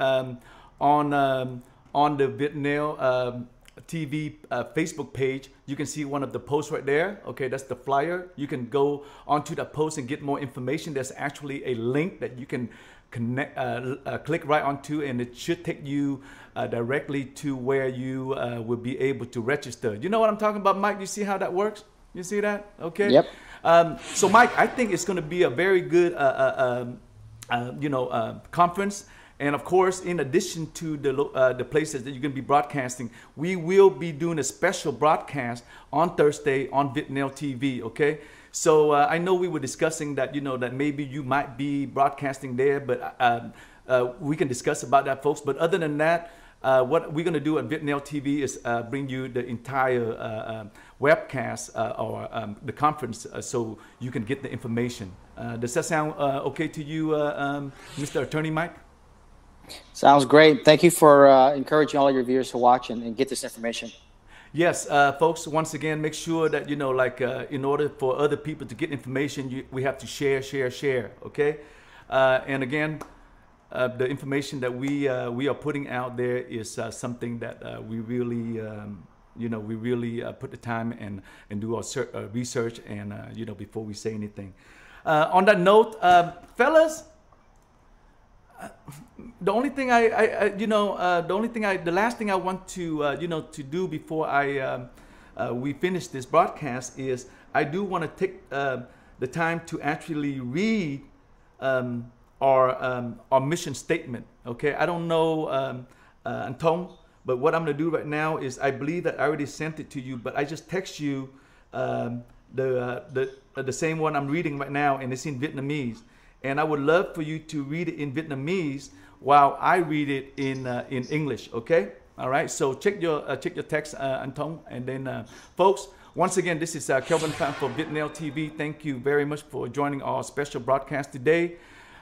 on the VietNAIL.TV Facebook page, you can see one of the posts right there. Okay, that's the flyer. You can go onto that post and get more information. There's actually a link that you can click right onto, and it should take you directly to where you will be able to register. You know what I'm talking about, Mike? You see how that works? You see that? Okay. Yep. So, Mike, I think it's going to be a very good, conference. And of course, in addition to the places that you're going to be broadcasting, we will be doing a special broadcast on Thursday on VietNAIL.TV, okay? So I know we were discussing that, that maybe you might be broadcasting there, but we can discuss about that, folks. But other than that, what we're going to do at VietNAIL.TV is bring you the entire webcast or the conference so you can get the information. Does that sound okay to you, Mr. Attorney Mike? Sounds great. Thank you for encouraging all your viewers to watch and get this information. Yes, folks, once again, make sure that, in order for other people to get information, we have to share, okay? And again, the information that we are putting out there is something that we really, put the time and do our research and, before we say anything. On that note, fellas, the last thing I want to, to do before we finish this broadcast is I do want to take the time to actually read our mission statement. Okay, I don't know, Thong, but what I'm going to do right now is I believe that I already sent it to you, but I just text you the same one I'm reading right now, and it's in Vietnamese. And I would love for you to read it in Vietnamese while I read it in English. Okay, all right. So check your text, Thong, and then folks. Once again, this is Kelvin Pham for VietNAIL.TV. Thank you very much for joining our special broadcast today.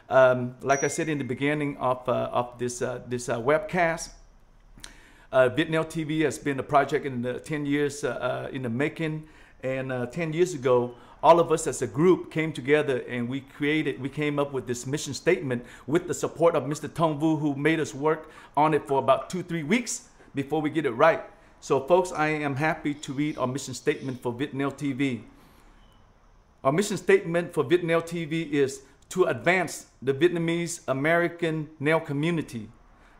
Like I said in the beginning of this webcast, VietNAIL.TV has been a project in the 10 years in the making, and 10 years ago, all of us as a group came together and we came up with this mission statement with the support of Mr. Thông Vũ, who made us work on it for about 2-3 weeks before we get it right. So folks, I am happy to read our mission statement for VietNAIL.TV. Our mission statement for VietNAIL.TV is to advance the Vietnamese American nail community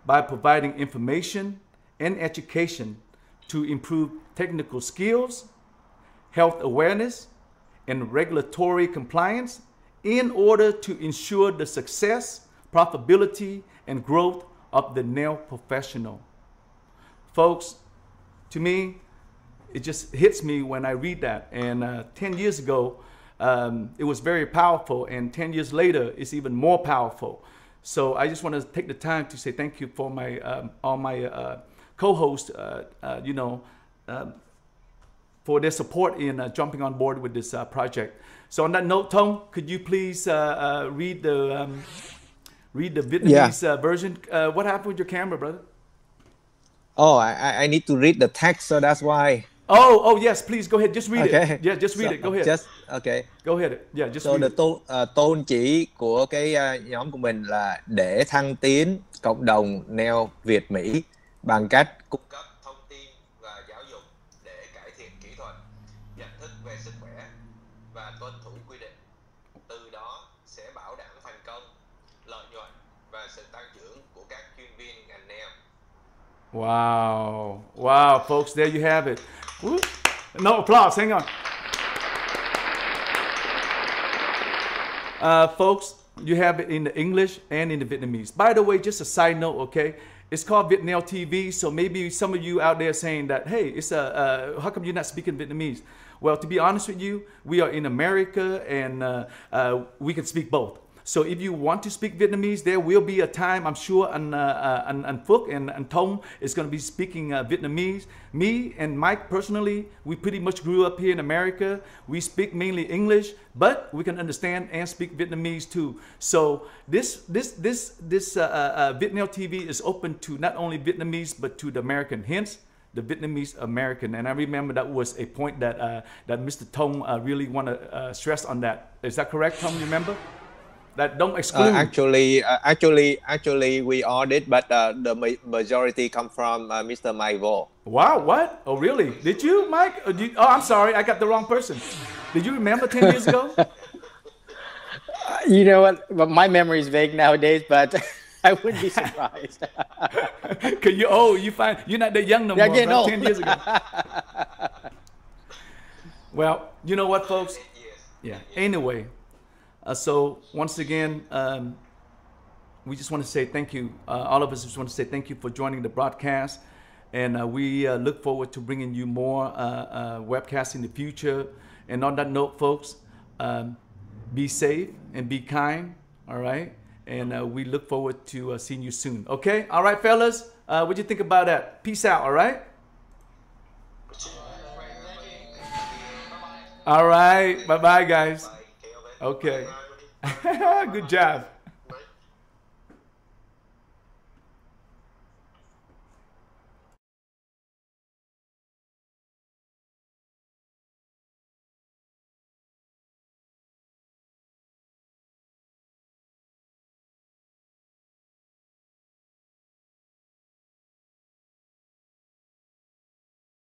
by providing information and education to improve technical skills, health awareness, and regulatory compliance in order to ensure the success, profitability, and growth of the nail professional. Folks, to me, it just hits me when I read that. And 10 years ago, it was very powerful, and 10 years later, it's even more powerful. So I just want to take the time to say thank you for my all my co-hosts, for their support in jumping on board with this project. So on that note, Thong, could you please read the Vietnamese version? What happened with your camera, brother? Oh, I need to read the text, so that's why. Oh yes, please go ahead. Just read it. Yeah, just read it. Go ahead. Okay. Go ahead. Yeah, just so read it. Tôn chỉ của cái nhóm của mình là để thăng tiến cộng đồng nail Việt Mỹ bằng cách cung cấp thông tin và giáo dục để cải thiện kỹ thuật, nhận thức về sức khỏe và tuân thủ quy định. Từ đó sẽ bảo đảm thành công, lợi nhuận và sự tăng trưởng của các chuyên viên ngành nail. Wow. Wow, folks, there you have it. Woo. No applause, hang on. Folks, you have it in the English and in the Vietnamese. By the way, just a side note, okay? It's called VietNAIL.TV, so maybe some of you out there saying that, hey, it's how come you're not speaking Vietnamese? Well, to be honest with you, we are in America and we can speak both. So if you want to speak Vietnamese, there will be a time, I'm sure, and Phuoc and Thong is going to be speaking Vietnamese. Me and Mike personally, we pretty much grew up here in America. We speak mainly English, but we can understand and speak Vietnamese too. So this VietNAIL.TV is open to not only Vietnamese but to the American, hence the Vietnamese American. And I remember that was a point that Mr. Thong really want to stress on that. Is that correct, Thong? You remember? That don't exclude. Actually, we all did, but the majority come from Mr. Mike Vo. Wow, what? Oh, really? Did you, Mike? Oh, I'm sorry, I got the wrong person. Did you remember 10 years ago? You know what? My memory is vague nowadays, but I wouldn't be surprised. Cause you're not that young no more. Getting old. 10 years ago. Well, you know what, folks? Yeah. Anyway. So once again, we just want to say thank you. All of us just want to say thank you for joining the broadcast. And we look forward to bringing you more webcasts in the future. And on that note, folks, be safe and be kind, all right? And we look forward to seeing you soon, okay? All right, fellas, what do you think about that? Peace out, all right? All right, bye-bye, guys. Okay. Good job.